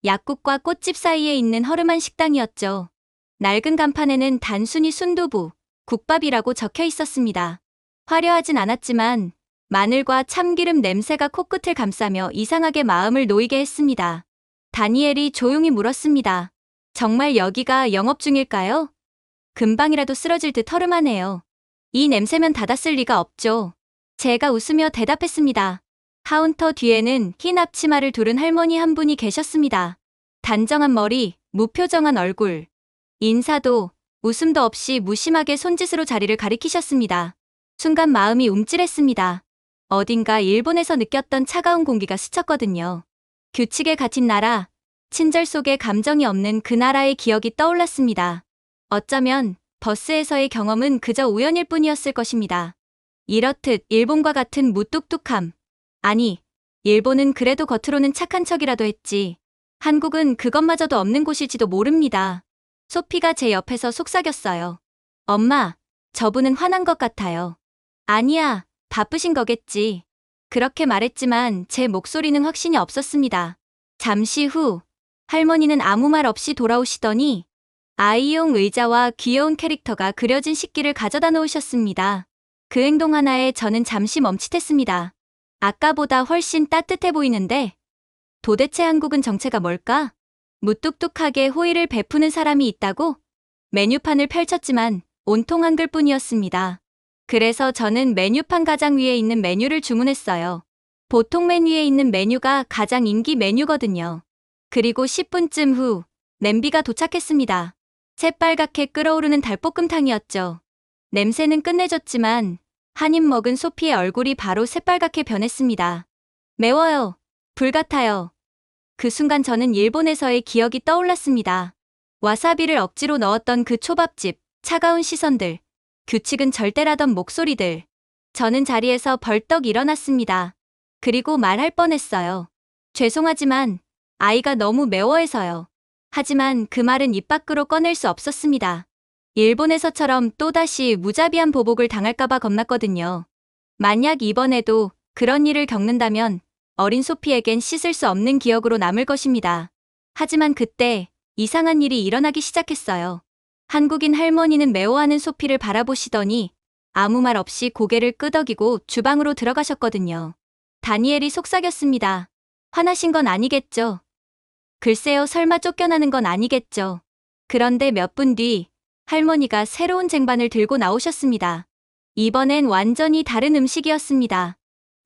약국과 꽃집 사이에 있는 허름한 식당이었죠. 낡은 간판에는 단순히 순두부, 국밥이라고 적혀 있었습니다. 화려하진 않았지만 마늘과 참기름 냄새가 코끝을 감싸며 이상하게 마음을 놓이게 했습니다. 다니엘이 조용히 물었습니다. 정말 여기가 영업 중일까요? 금방이라도 쓰러질 듯 허름하네요. 이 냄새면 닫았을 리가 없죠. 제가 웃으며 대답했습니다. 카운터 뒤에는 흰 앞치마를 두른 할머니 한 분이 계셨습니다. 단정한 머리, 무표정한 얼굴. 인사도, 웃음도 없이 무심하게 손짓으로 자리를 가리키셨습니다. 순간 마음이 움찔했습니다. 어딘가 일본에서 느꼈던 차가운 공기가 스쳤거든요. 규칙에 갇힌 나라, 친절 속에 감정이 없는 그 나라의 기억이 떠올랐습니다. 어쩌면 버스에서의 경험은 그저 우연일 뿐이었을 것입니다. 이렇듯 일본과 같은 무뚝뚝함. 아니, 일본은 그래도 겉으로는 착한 척이라도 했지. 한국은 그것마저도 없는 곳일지도 모릅니다. 소피가 제 옆에서 속삭였어요. 엄마, 저분은 화난 것 같아요. 아니야, 바쁘신 거겠지. 그렇게 말했지만 제 목소리는 확신이 없었습니다. 잠시 후, 할머니는 아무 말 없이 돌아오시더니 아이용 의자와 귀여운 캐릭터가 그려진 식기를 가져다 놓으셨습니다. 그 행동 하나에 저는 잠시 멈칫했습니다. 아까보다 훨씬 따뜻해 보이는데 도대체 한국은 정체가 뭘까? 무뚝뚝하게 호의를 베푸는 사람이 있다고? 메뉴판을 펼쳤지만 온통 한글뿐이었습니다. 그래서 저는 메뉴판 가장 위에 있는 메뉴를 주문했어요. 보통 메뉴에 있는 메뉴가 가장 인기 메뉴거든요. 그리고 10분쯤 후 냄비가 도착했습니다. 새빨갛게 끓어오르는 닭볶음탕이었죠. 냄새는 끝내줬지만 한 입 먹은 소피의 얼굴이 바로 새빨갛게 변했습니다. 매워요. 불같아요. 그 순간 저는 일본에서의 기억이 떠올랐습니다. 와사비를 억지로 넣었던 그 초밥집, 차가운 시선들, 규칙은 절대라던 목소리들. 저는 자리에서 벌떡 일어났습니다. 그리고 말할 뻔했어요. 죄송하지만 아이가 너무 매워해서요. 하지만 그 말은 입 밖으로 꺼낼 수 없었습니다. 일본에서처럼 또다시 무자비한 보복을 당할까봐 겁났거든요. 만약 이번에도 그런 일을 겪는다면 어린 소피에겐 씻을 수 없는 기억으로 남을 것입니다. 하지만 그때 이상한 일이 일어나기 시작했어요. 한국인 할머니는 매워하는 소피를 바라보시더니 아무 말 없이 고개를 끄덕이고 주방으로 들어가셨거든요. 다니엘이 속삭였습니다. 화나신 건 아니겠죠? 글쎄요, 설마 쫓겨나는 건 아니겠죠? 그런데 몇 분 뒤 할머니가 새로운 쟁반을 들고 나오셨습니다. 이번엔 완전히 다른 음식이었습니다.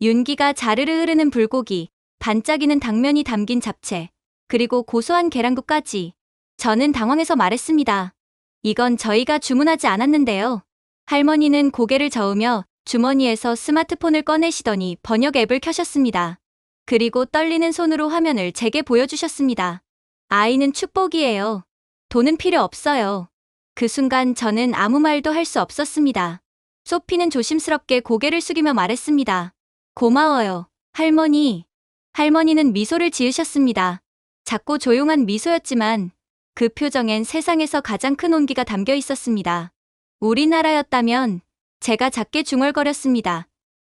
윤기가 자르르 흐르는 불고기, 반짝이는 당면이 담긴 잡채, 그리고 고소한 계란국까지. 저는 당황해서 말했습니다. 이건 저희가 주문하지 않았는데요. 할머니는 고개를 저으며 주머니에서 스마트폰을 꺼내시더니 번역 앱을 켜셨습니다. 그리고 떨리는 손으로 화면을 제게 보여주셨습니다. 아이는 축복이에요. 돈은 필요 없어요. 그 순간 저는 아무 말도 할 수 없었습니다. 소피는 조심스럽게 고개를 숙이며 말했습니다. 고마워요, 할머니. 할머니는 미소를 지으셨습니다. 작고 조용한 미소였지만 그 표정엔 세상에서 가장 큰 온기가 담겨 있었습니다. 우리나라였다면 제가 작게 중얼거렸습니다.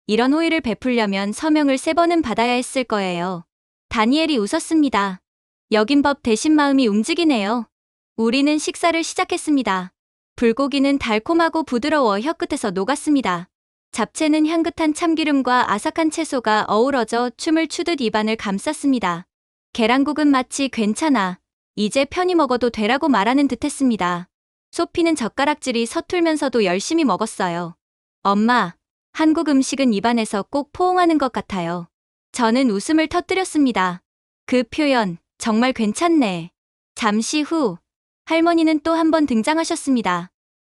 이런 호의를 베풀려면 서명을 3번은 받아야 했을 거예요. 다니엘이 웃었습니다. 여긴 법 대신 마음이 움직이네요. 우리는 식사를 시작했습니다. 불고기는 달콤하고 부드러워 혀끝에서 녹았습니다. 잡채는 향긋한 참기름과 아삭한 채소가 어우러져 춤을 추듯 입안을 감쌌습니다. 계란국은 마치 괜찮아, 이제 편히 먹어도 되라고 말하는 듯했습니다. 소피는 젓가락질이 서툴면서도 열심히 먹었어요. 엄마, 한국 음식은 입안에서 꼭 포옹하는 것 같아요. 저는 웃음을 터뜨렸습니다. 그 표현, 정말 괜찮네. 잠시 후, 할머니는 또 한 번 등장하셨습니다.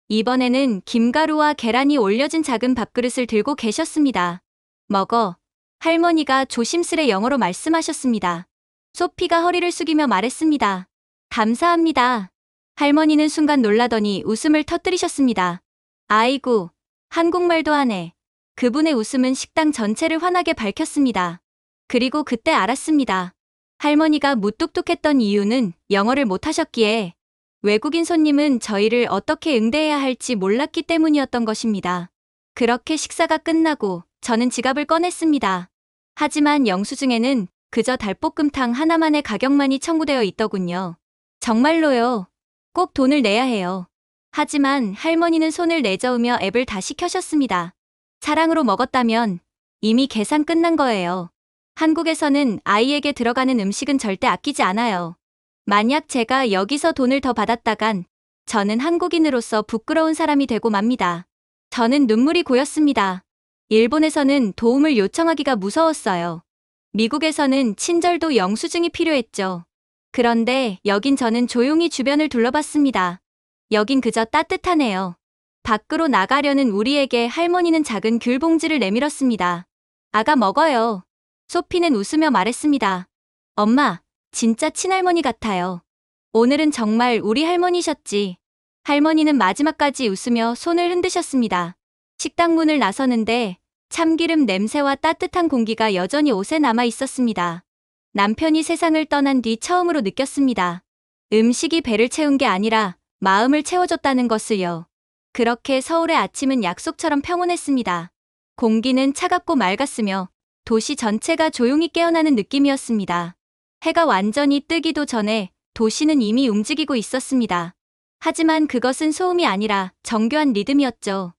이번에는 김가루와 계란이 올려진 작은 밥그릇을 들고 계셨습니다. 먹어. 할머니가 조심스레 영어로 말씀하셨습니다. 소피가 허리를 숙이며 말했습니다. 감사합니다. 할머니는 순간 놀라더니 웃음을 터뜨리셨습니다. 아이고, 한국말도 하네. 그분의 웃음은 식당 전체를 환하게 밝혔습니다. 그리고 그때 알았습니다. 할머니가 무뚝뚝했던 이유는 영어를 못하셨기에 외국인 손님은 저희를 어떻게 응대해야 할지 몰랐기 때문이었던 것입니다. 그렇게 식사가 끝나고 저는 지갑을 꺼냈습니다. 하지만 영수증에는 그저 닭볶음탕 하나만의 가격만이 청구되어 있더군요. 정말로요. 꼭 돈을 내야 해요. 하지만 할머니는 손을 내저으며 앱을 다시 켜셨습니다. 사랑으로 먹었다면 이미 계산 끝난 거예요. 한국에서는 아이에게 들어가는 음식은 절대 아끼지 않아요. 만약 제가 여기서 돈을 더 받았다간 저는 한국인으로서 부끄러운 사람이 되고 맙니다. 저는 눈물이 고였습니다. 일본에서는 도움을 요청하기가 무서웠어요. 미국에서는 친절도 영수증이 필요했죠. 그런데 여긴 저는 조용히 주변을 둘러봤습니다. 여긴 그저 따뜻하네요. 밖으로 나가려는 우리에게 할머니는 작은 귤 봉지를 내밀었습니다. 아가 먹어요. 소피는 웃으며 말했습니다. 엄마, 진짜 친할머니 같아요. 오늘은 정말 우리 할머니셨지. 할머니는 마지막까지 웃으며 손을 흔드셨습니다. 식당 문을 나서는데 참기름 냄새와 따뜻한 공기가 여전히 옷에 남아 있었습니다. 남편이 세상을 떠난 뒤 처음으로 느꼈습니다. 음식이 배를 채운 게 아니라 마음을 채워줬다는 것을요. 그렇게 서울의 아침은 약속처럼 평온했습니다. 공기는 차갑고 맑았으며 도시 전체가 조용히 깨어나는 느낌이었습니다. 해가 완전히 뜨기도 전에 도시는 이미 움직이고 있었습니다. 하지만 그것은 소음이 아니라 정교한 리듬이었죠.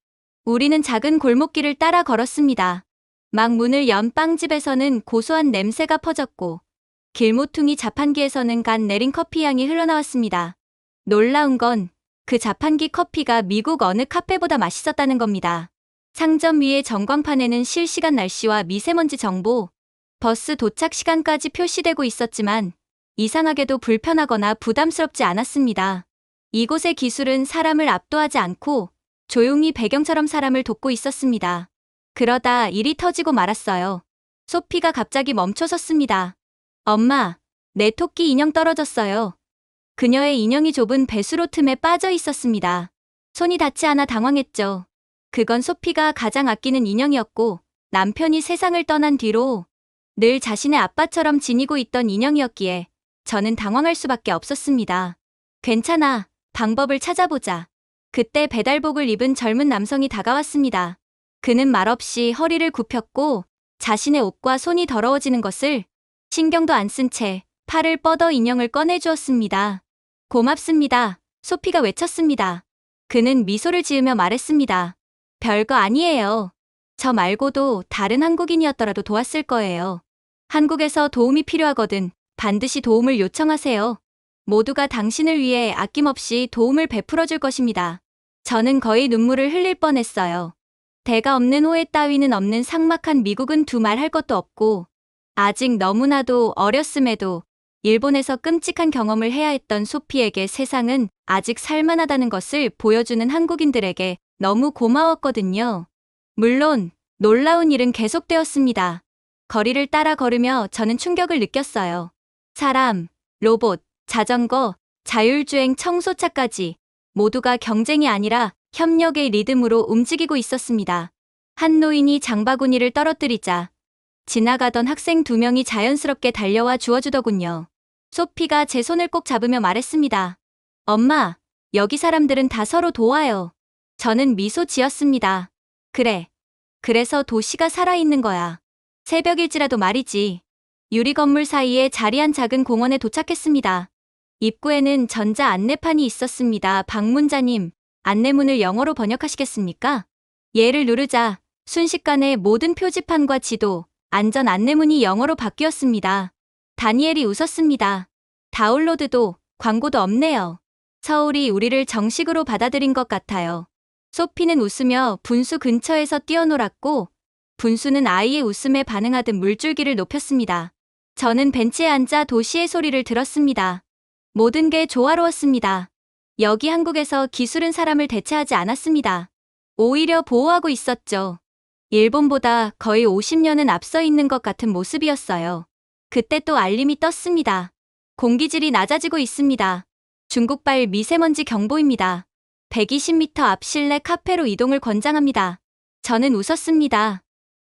우리는 작은 골목길을 따라 걸었습니다. 막 문을 연 빵집에서는 고소한 냄새가 퍼졌고 길모퉁이 자판기에서는 간 내린 커피 향이 흘러나왔습니다. 놀라운 건 그 자판기 커피가 미국 어느 카페보다 맛있었다는 겁니다. 상점 위의 전광판에는 실시간 날씨와 미세먼지 정보, 버스 도착 시간까지 표시되고 있었지만 이상하게도 불편하거나 부담스럽지 않았습니다. 이곳의 기술은 사람을 압도하지 않고 조용히 배경처럼 사람을 돕고 있었습니다. 그러다 일이 터지고 말았어요. 소피가 갑자기 멈춰섰습니다. 엄마, 내 토끼 인형 떨어졌어요. 그녀의 인형이 좁은 배수로 틈에 빠져 있었습니다. 손이 닿지 않아 당황했죠. 그건 소피가 가장 아끼는 인형이었고 남편이 세상을 떠난 뒤로 늘 자신의 아빠처럼 지니고 있던 인형이었기에 저는 당황할 수밖에 없었습니다. 괜찮아, 방법을 찾아보자. 그때 배달복을 입은 젊은 남성이 다가왔습니다. 그는 말없이 허리를 굽혔고 자신의 옷과 손이 더러워지는 것을 신경도 안 쓴 채 팔을 뻗어 인형을 꺼내주었습니다. 고맙습니다. 소피가 외쳤습니다. 그는 미소를 지으며 말했습니다. 별거 아니에요. 저 말고도 다른 한국인이었더라도 도왔을 거예요. 한국에서 도움이 필요하거든 반드시 도움을 요청하세요. 모두가 당신을 위해 아낌없이 도움을 베풀어 줄 것입니다. 저는 거의 눈물을 흘릴 뻔했어요. 대가 없는 호혜 따위는 없는 삭막한 미국은 두말할 것도 없고 아직 너무나도 어렸음에도 일본에서 끔찍한 경험을 해야 했던 소피에게 세상은 아직 살만하다는 것을 보여주는 한국인들에게 너무 고마웠거든요. 물론 놀라운 일은 계속되었습니다. 거리를 따라 걸으며 저는 충격을 느꼈어요. 사람, 로봇, 자전거, 자율주행 청소차까지 모두가 경쟁이 아니라 협력의 리듬으로 움직이고 있었습니다. 한 노인이 장바구니를 떨어뜨리자 지나가던 학생 2명이 자연스럽게 달려와 주워주더군요. 소피가 제 손을 꼭 잡으며 말했습니다. 엄마, 여기 사람들은 다 서로 도와요. 저는 미소 지었습니다. 그래. 그래서 도시가 살아있는 거야. 새벽일지라도 말이지. 유리 건물 사이에 자리한 작은 공원에 도착했습니다. 입구에는 전자 안내판이 있었습니다. 방문자님, 안내문을 영어로 번역하시겠습니까? 얘를 누르자 순식간에 모든 표지판과 지도, 안전 안내문이 영어로 바뀌었습니다. 다니엘이 웃었습니다. 다운로드도 광고도 없네요. 서울이 우리를 정식으로 받아들인 것 같아요. 소피는 웃으며 분수 근처에서 뛰어놀았고 분수는 아이의 웃음에 반응하듯 물줄기를 높였습니다. 저는 벤치에 앉아 도시의 소리를 들었습니다. 모든 게 조화로웠습니다. 여기 한국에서 기술은 사람을 대체하지 않았습니다. 오히려 보호하고 있었죠. 일본보다 거의 50년은 앞서 있는 것 같은 모습이었어요. 그때 또 알림이 떴습니다. 공기질이 낮아지고 있습니다. 중국발 미세먼지 경보입니다. 120m 앞 실내 카페로 이동을 권장합니다. 저는 웃었습니다.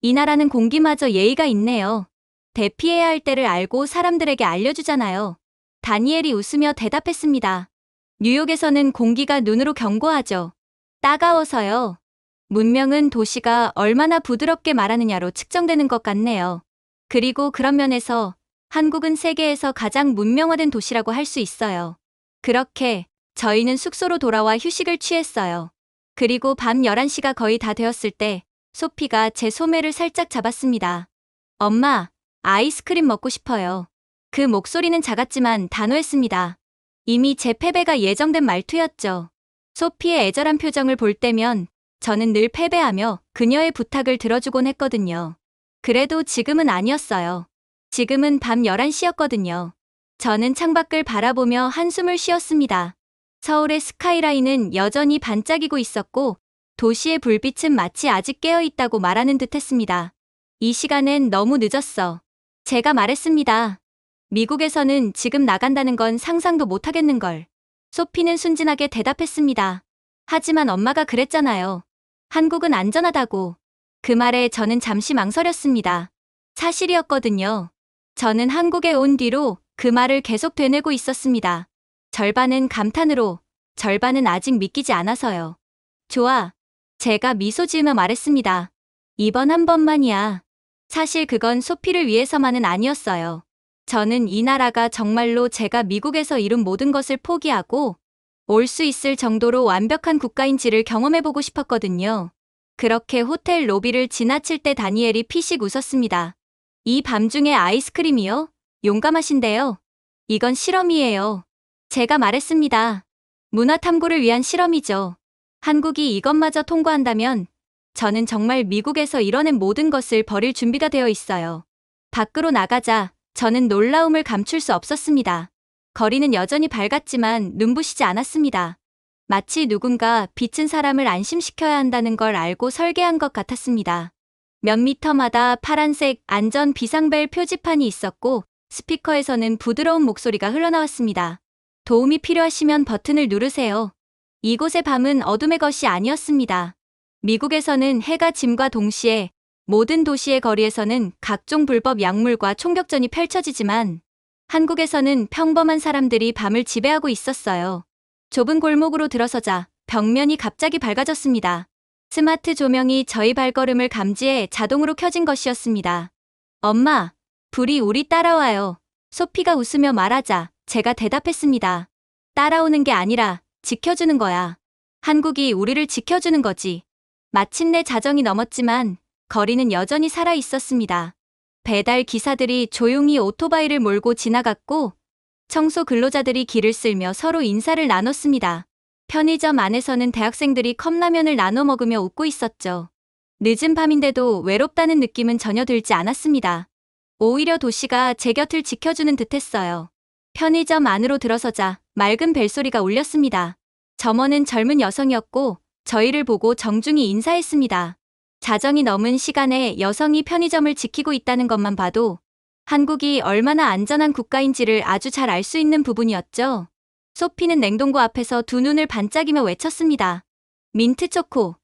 이 나라는 공기마저 예의가 있네요. 대피해야 할 때를 알고 사람들에게 알려주잖아요. 다니엘이 웃으며 대답했습니다. 뉴욕에서는 공기가 눈으로 경고하죠. 따가워서요. 문명은 도시가 얼마나 부드럽게 말하느냐로 측정되는 것 같네요. 그리고 그런 면에서 한국은 세계에서 가장 문명화된 도시라고 할 수 있어요. 그렇게 저희는 숙소로 돌아와 휴식을 취했어요. 그리고 밤 11시가 거의 다 되었을 때 소피가 제 소매를 살짝 잡았습니다. 엄마, 아이스크림 먹고 싶어요. 그 목소리는 작았지만 단호했습니다. 이미 제 패배가 예정된 말투였죠. 소피의 애절한 표정을 볼 때면 저는 늘 패배하며 그녀의 부탁을 들어주곤 했거든요. 그래도 지금은 아니었어요. 지금은 밤 11시였거든요. 저는 창밖을 바라보며 한숨을 쉬었습니다. 서울의 스카이라인은 여전히 반짝이고 있었고 도시의 불빛은 마치 아직 깨어있다고 말하는 듯 했습니다. 이 시간엔 너무 늦었어. 제가 말했습니다. 미국에서는 지금 나간다는 건 상상도 못하겠는걸. 소피는 순진하게 대답했습니다. 하지만 엄마가 그랬잖아요. 한국은 안전하다고. 그 말에 저는 잠시 망설였습니다. 사실이었거든요. 저는 한국에 온 뒤로 그 말을 계속 되뇌고 있었습니다. 절반은 감탄으로, 절반은 아직 믿기지 않아서요. 좋아. 제가 미소 지으며 말했습니다. 이번 한 번만이야. 사실 그건 소피를 위해서만은 아니었어요. 저는 이 나라가 정말로 제가 미국에서 이룬 모든 것을 포기하고 올 수 있을 정도로 완벽한 국가인지를 경험해보고 싶었거든요. 그렇게 호텔 로비를 지나칠 때 다니엘이 피식 웃었습니다. 이 밤중에 아이스크림이요? 용감하신데요. 이건 실험이에요. 제가 말했습니다. 문화 탐구를 위한 실험이죠. 한국이 이것마저 통과한다면 저는 정말 미국에서 이뤄낸 모든 것을 버릴 준비가 되어 있어요. 밖으로 나가자 저는 놀라움을 감출 수 없었습니다. 거리는 여전히 밝았지만 눈부시지 않았습니다. 마치 누군가 비친 사람을 안심시켜야 한다는 걸 알고 설계한 것 같았습니다. 몇 미터마다 파란색 안전 비상벨 표지판이 있었고 스피커에서는 부드러운 목소리가 흘러나왔습니다. 도움이 필요하시면 버튼을 누르세요. 이곳의 밤은 어둠의 것이 아니었습니다. 미국에서는 해가 짐과 동시에 모든 도시의 거리에서는 각종 불법 약물과 총격전이 펼쳐지지만 한국에서는 평범한 사람들이 밤을 지배하고 있었어요. 좁은 골목으로 들어서자 벽면이 갑자기 밝아졌습니다. 스마트 조명이 저희 발걸음을 감지해 자동으로 켜진 것이었습니다. 엄마, 불이 우리 따라와요. 소피가 웃으며 말하자 제가 대답했습니다. 따라오는 게 아니라 지켜주는 거야. 한국이 우리를 지켜주는 거지. 마침내 자정이 넘었지만 거리는 여전히 살아 있었습니다. 배달 기사들이 조용히 오토바이를 몰고 지나갔고 청소 근로자들이 길을 쓸며 서로 인사를 나눴습니다. 편의점 안에서는 대학생들이 컵라면을 나눠 먹으며 웃고 있었죠. 늦은 밤인데도 외롭다는 느낌은 전혀 들지 않았습니다. 오히려 도시가 제 곁을 지켜주는 듯했어요. 편의점 안으로 들어서자 맑은 벨소리가 울렸습니다. 점원은 젊은 여성이었고 저희를 보고 정중히 인사했습니다. 자정이 넘은 시간에 여성이 편의점을 지키고 있다는 것만 봐도 한국이 얼마나 안전한 국가인지를 아주 잘 알 수 있는 부분이었죠. 소피는 냉동고 앞에서 두 눈을 반짝이며 외쳤습니다. 민트 초코.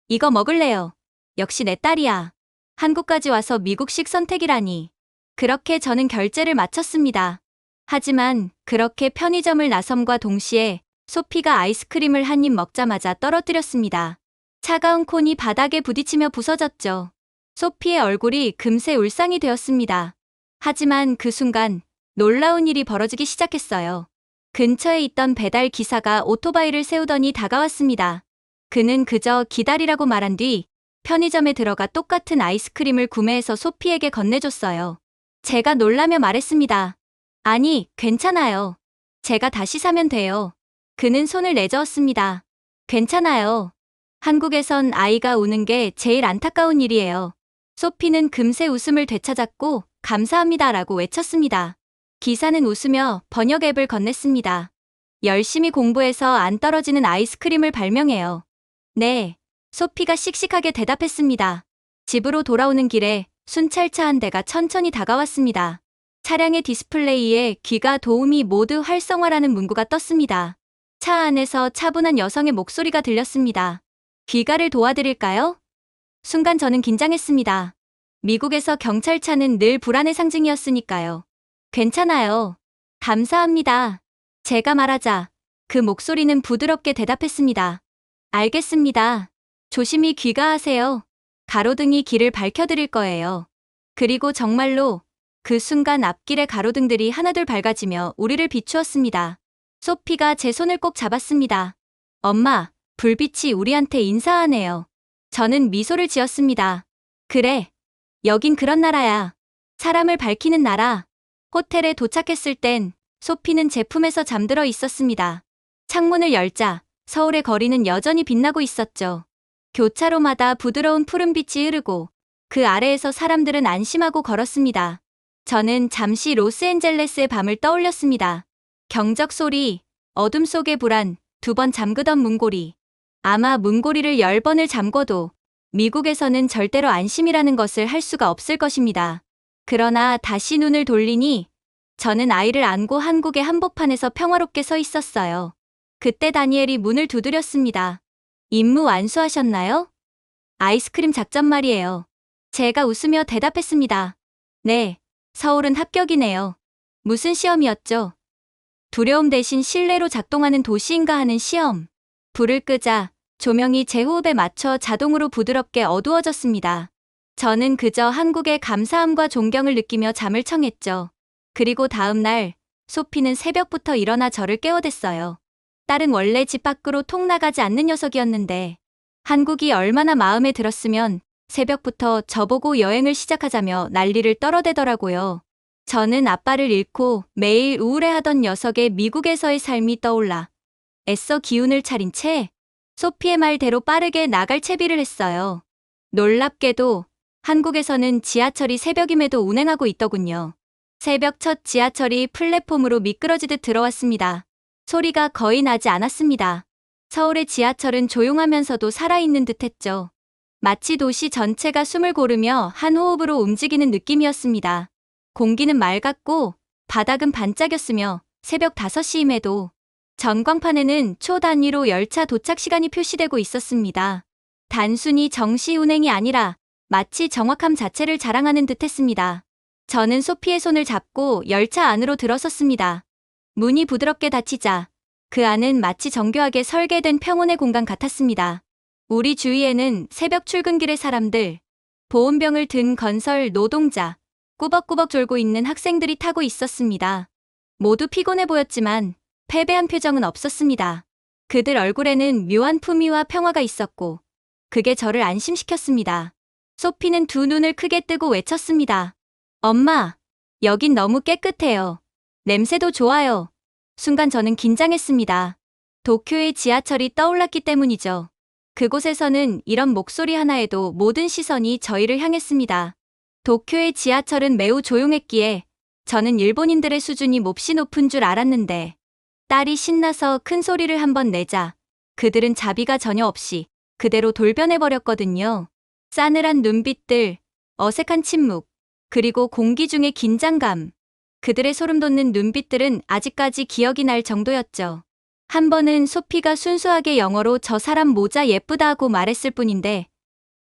이거 먹을래요. 역시 내 딸이야. 한국까지 와서 미국식 선택이라니. 그렇게 저는 결제를 마쳤습니다. 하지만 그렇게 편의점을 나섬과 동시에 소피가 아이스크림을 한 입 먹자마자 떨어뜨렸습니다. 차가운 콘이 바닥에 부딪히며 부서졌죠. 소피의 얼굴이 금세 울상이 되었습니다. 하지만 그 순간 놀라운 일이 벌어지기 시작했어요. 근처에 있던 배달 기사가 오토바이를 세우더니 다가왔습니다. 그는 그저 기다리라고 말한 뒤 편의점에 들어가 똑같은 아이스크림을 구매해서 소피에게 건네줬어요. 제가 놀라며 말했습니다. 아니, 괜찮아요. 제가 다시 사면 돼요. 그는 손을 내저었습니다. 괜찮아요. 한국에선 아이가 우는 게 제일 안타까운 일이에요. 소피는 금세 웃음을 되찾았고 감사합니다라고 외쳤습니다. 기사는 웃으며 번역 앱을 건넸습니다. 열심히 공부해서 안 떨어지는 아이스크림을 발명해요. 네. 소피가 씩씩하게 대답했습니다. 집으로 돌아오는 길에 순찰차 한 대가 천천히 다가왔습니다. 차량의 디스플레이에 귀가 도우미 모두 활성화라는 문구가 떴습니다. 차 안에서 차분한 여성의 목소리가 들렸습니다. 귀가를 도와드릴까요? 순간 저는 긴장했습니다. 미국에서 경찰차는 늘 불안의 상징이었으니까요. 괜찮아요. 감사합니다. 제가 말하자 그 목소리는 부드럽게 대답했습니다. 알겠습니다. 조심히 귀가하세요. 가로등이 길을 밝혀드릴 거예요. 그리고 정말로 그 순간 앞길의 가로등들이 하나둘 밝아지며 우리를 비추었습니다. 소피가 제 손을 꼭 잡았습니다. 엄마, 불빛이 우리한테 인사하네요. 저는 미소를 지었습니다. 그래. 여긴 그런 나라야. 사람을 밝히는 나라. 호텔에 도착했을 땐 소피는 제 품에서 잠들어 있었습니다. 창문을 열자 서울의 거리는 여전히 빛나고 있었죠. 교차로마다 부드러운 푸른빛이 흐르고 그 아래에서 사람들은 안심하고 걸었습니다. 저는 잠시 로스앤젤레스의 밤을 떠올렸습니다. 경적 소리, 어둠 속의 불안, 2번 잠그던 문고리. 아마 문고리를 10번을 잠궈도 미국에서는 절대로 안심이라는 것을 할 수가 없을 것입니다. 그러나 다시 눈을 돌리니 저는 아이를 안고 한국의 한복판에서 평화롭게 서 있었어요. 그때 다니엘이 문을 두드렸습니다. 임무 완수하셨나요? 아이스크림 작전 말이에요. 제가 웃으며 대답했습니다. 네, 서울은 합격이네요. 무슨 시험이었죠? 두려움 대신 신뢰로 작동하는 도시인가 하는 시험. 불을 끄자 조명이 제 호흡에 맞춰 자동으로 부드럽게 어두워졌습니다. 저는 그저 한국의 감사함과 존경을 느끼며 잠을 청했죠. 그리고 다음 날 소피는 새벽부터 일어나 저를 깨워댔어요. 딸은 원래 집 밖으로 통 나가지 않는 녀석이었는데 한국이 얼마나 마음에 들었으면 새벽부터 저보고 여행을 시작하자며 난리를 떨어대더라고요. 저는 아빠를 잃고 매일 우울해하던 녀석의 미국에서의 삶이 떠올라 애써 기운을 차린 채 소피의 말대로 빠르게 나갈 채비를 했어요. 놀랍게도 한국에서는 지하철이 새벽임에도 운행하고 있더군요. 새벽 첫 지하철이 플랫폼으로 미끄러지듯 들어왔습니다. 소리가 거의 나지 않았습니다. 서울의 지하철은 조용하면서도 살아있는 듯했죠. 마치 도시 전체가 숨을 고르며 한 호흡으로 움직이는 느낌이었습니다. 공기는 맑았고 바닥은 반짝였으며 새벽 5시임에도 전광판에는 초 단위로 열차 도착 시간이 표시되고 있었습니다. 단순히 정시 운행이 아니라 마치 정확함 자체를 자랑하는 듯했습니다. 저는 소피의 손을 잡고 열차 안으로 들어섰습니다. 문이 부드럽게 닫히자 그 안은 마치 정교하게 설계된 평온의 공간 같았습니다. 우리 주위에는 새벽 출근길의 사람들, 보온병을 든 건설 노동자, 꾸벅꾸벅 졸고 있는 학생들이 타고 있었습니다. 모두 피곤해 보였지만 패배한 표정은 없었습니다. 그들 얼굴에는 묘한 품위와 평화가 있었고 그게 저를 안심시켰습니다. 소피는 두 눈을 크게 뜨고 외쳤습니다. 엄마, 여긴 너무 깨끗해요. 냄새도 좋아요. 순간 저는 긴장했습니다. 도쿄의 지하철이 떠올랐기 때문이죠. 그곳에서는 이런 목소리 하나에도 모든 시선이 저희를 향했습니다. 도쿄의 지하철은 매우 조용했기에 저는 일본인들의 수준이 몹시 높은 줄 알았는데 딸이 신나서 큰 소리를 한번 내자 그들은 자비가 전혀 없이 그대로 돌변해버렸거든요. 싸늘한 눈빛들, 어색한 침묵, 그리고 공기 중의 긴장감. 그들의 소름돋는 눈빛들은 아직까지 기억이 날 정도였죠. 한 번은 소피가 순수하게 영어로 저 사람 모자 예쁘다 하고 말했을 뿐인데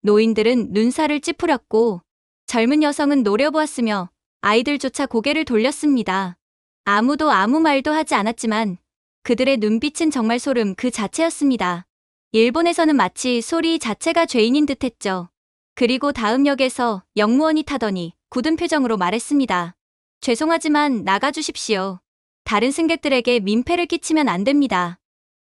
노인들은 눈살을 찌푸렸고 젊은 여성은 노려보았으며 아이들조차 고개를 돌렸습니다. 아무도 아무 말도 하지 않았지만 그들의 눈빛은 정말 소름 그 자체였습니다. 일본에서는 마치 소리 자체가 죄인인 듯했죠. 그리고 다음 역에서 역무원이 타더니 굳은 표정으로 말했습니다. 죄송하지만 나가주십시오. 다른 승객들에게 민폐를 끼치면 안 됩니다.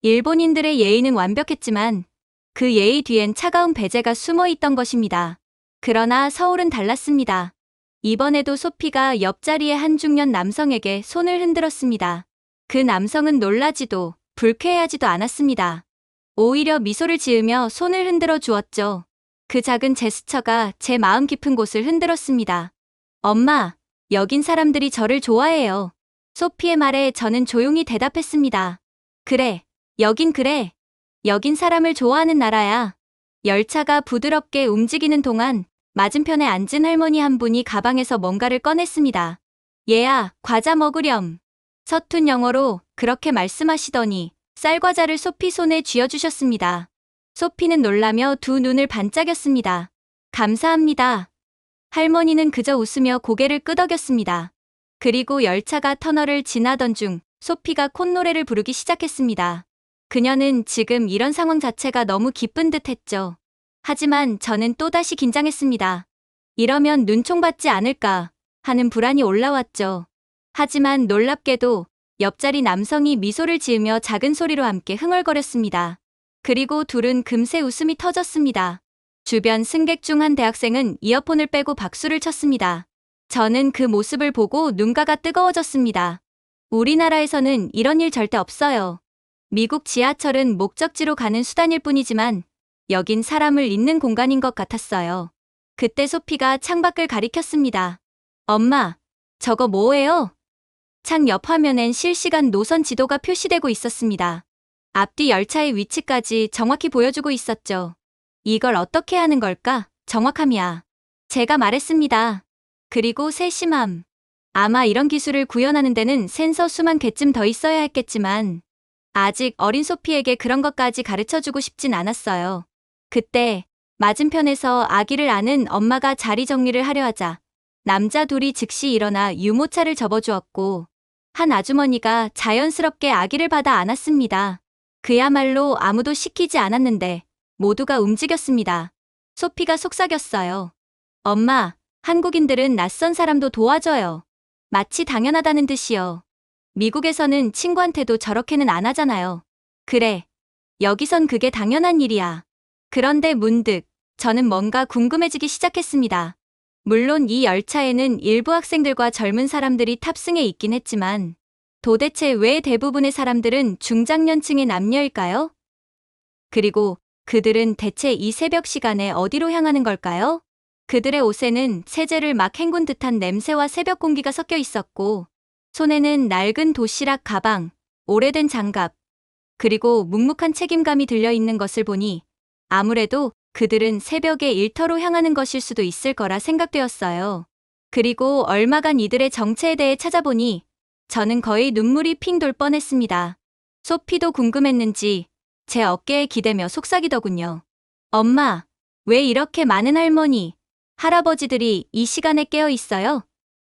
일본인들의 예의는 완벽했지만 그 예의 뒤엔 차가운 배제가 숨어 있던 것입니다. 그러나 서울은 달랐습니다. 이번에도 소피가 옆자리의 한 중년 남성에게 손을 흔들었습니다. 그 남성은 놀라지도 불쾌해하지도 않았습니다. 오히려 미소를 지으며 손을 흔들어 주었죠. 그 작은 제스처가 제 마음 깊은 곳을 흔들었습니다. 엄마, 여긴 사람들이 저를 좋아해요. 소피의 말에 저는 조용히 대답했습니다. 그래, 여긴 그래. 여긴 사람을 좋아하는 나라야. 열차가 부드럽게 움직이는 동안 맞은편에 앉은 할머니 한 분이 가방에서 뭔가를 꺼냈습니다. 얘야, 과자 먹으렴. 서툰 영어로 그렇게 말씀하시더니 쌀과자를 소피 손에 쥐어주셨습니다. 소피는 놀라며 두 눈을 반짝였습니다. 감사합니다. 할머니는 그저 웃으며 고개를 끄덕였습니다. 그리고 열차가 터널을 지나던 중 소피가 콧노래를 부르기 시작했습니다. 그녀는 지금 이런 상황 자체가 너무 기쁜 듯했죠. 하지만 저는 또다시 긴장했습니다. 이러면 눈총받지 않을까 하는 불안이 올라왔죠. 하지만 놀랍게도 옆자리 남성이 미소를 지으며 작은 소리로 함께 흥얼거렸습니다. 그리고 둘은 금세 웃음이 터졌습니다. 주변 승객 중 한 대학생은 이어폰을 빼고 박수를 쳤습니다. 저는 그 모습을 보고 눈가가 뜨거워졌습니다. 우리나라에서는 이런 일 절대 없어요. 미국 지하철은 목적지로 가는 수단일 뿐이지만 여긴 사람을 잇는 공간인 것 같았어요. 그때 소피가 창밖을 가리켰습니다. 엄마, 저거 뭐예요? 창 옆 화면엔 실시간 노선 지도가 표시되고 있었습니다. 앞뒤 열차의 위치까지 정확히 보여주고 있었죠. 이걸 어떻게 하는 걸까? 정확함이야. 제가 말했습니다. 그리고 세심함. 아마 이런 기술을 구현하는 데는 센서 수만 개쯤 더 있어야 했겠지만 아직 어린 소피에게 그런 것까지 가르쳐주고 싶진 않았어요. 그때 맞은편에서 아기를 안은 엄마가 자리 정리를 하려 하자 남자 둘이 즉시 일어나 유모차를 접어주었고 한 아주머니가 자연스럽게 아기를 받아 안았습니다. 그야말로 아무도 시키지 않았는데 모두가 움직였습니다. 소피가 속삭였어요. 엄마, 한국인들은 낯선 사람도 도와줘요. 마치 당연하다는 듯이요. 미국에서는 친구한테도 저렇게는 안 하잖아요. 그래, 여기선 그게 당연한 일이야. 그런데 문득 저는 뭔가 궁금해지기 시작했습니다. 물론 이 열차에는 일부 학생들과 젊은 사람들이 탑승해 있긴 했지만 도대체 왜 대부분의 사람들은 중장년층의 남녀일까요? 그리고 그들은 대체 이 새벽 시간에 어디로 향하는 걸까요? 그들의 옷에는 세제를 막 헹군 듯한 냄새와 새벽 공기가 섞여 있었고, 손에는 낡은 도시락 가방, 오래된 장갑, 그리고 묵묵한 책임감이 들려있는 것을 보니 아무래도 그들은 새벽에 일터로 향하는 것일 수도 있을 거라 생각되었어요. 그리고 얼마간 이들의 정체에 대해 찾아보니 저는 거의 눈물이 핑 돌 뻔했습니다. 소피도 궁금했는지 제 어깨에 기대며 속삭이더군요. 엄마, 왜 이렇게 많은 할머니, 할아버지들이 이 시간에 깨어 있어요?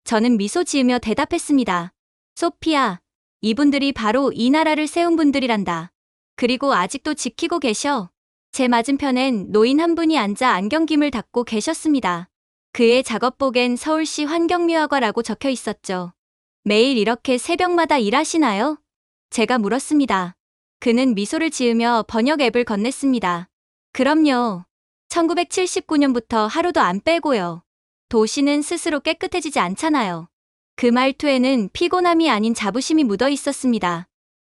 저는 미소 지으며 대답했습니다. 소피야, 이분들이 바로 이 나라를 세운 분들이란다. 그리고 아직도 지키고 계셔. 제 맞은편엔 노인 한 분이 앉아 안경김을 닫고 계셨습니다. 그의 작업복엔 서울시 환경미화과라고 적혀 있었죠. 매일 이렇게 새벽마다 일하시나요? 제가 물었습니다. 그는 미소를 지으며 번역 앱을 건넸습니다. 그럼요. 1979년부터 하루도 안 빼고요. 도시는 스스로 깨끗해지지 않잖아요. 그 말투에는 피곤함이 아닌 자부심이 묻어 있었습니다.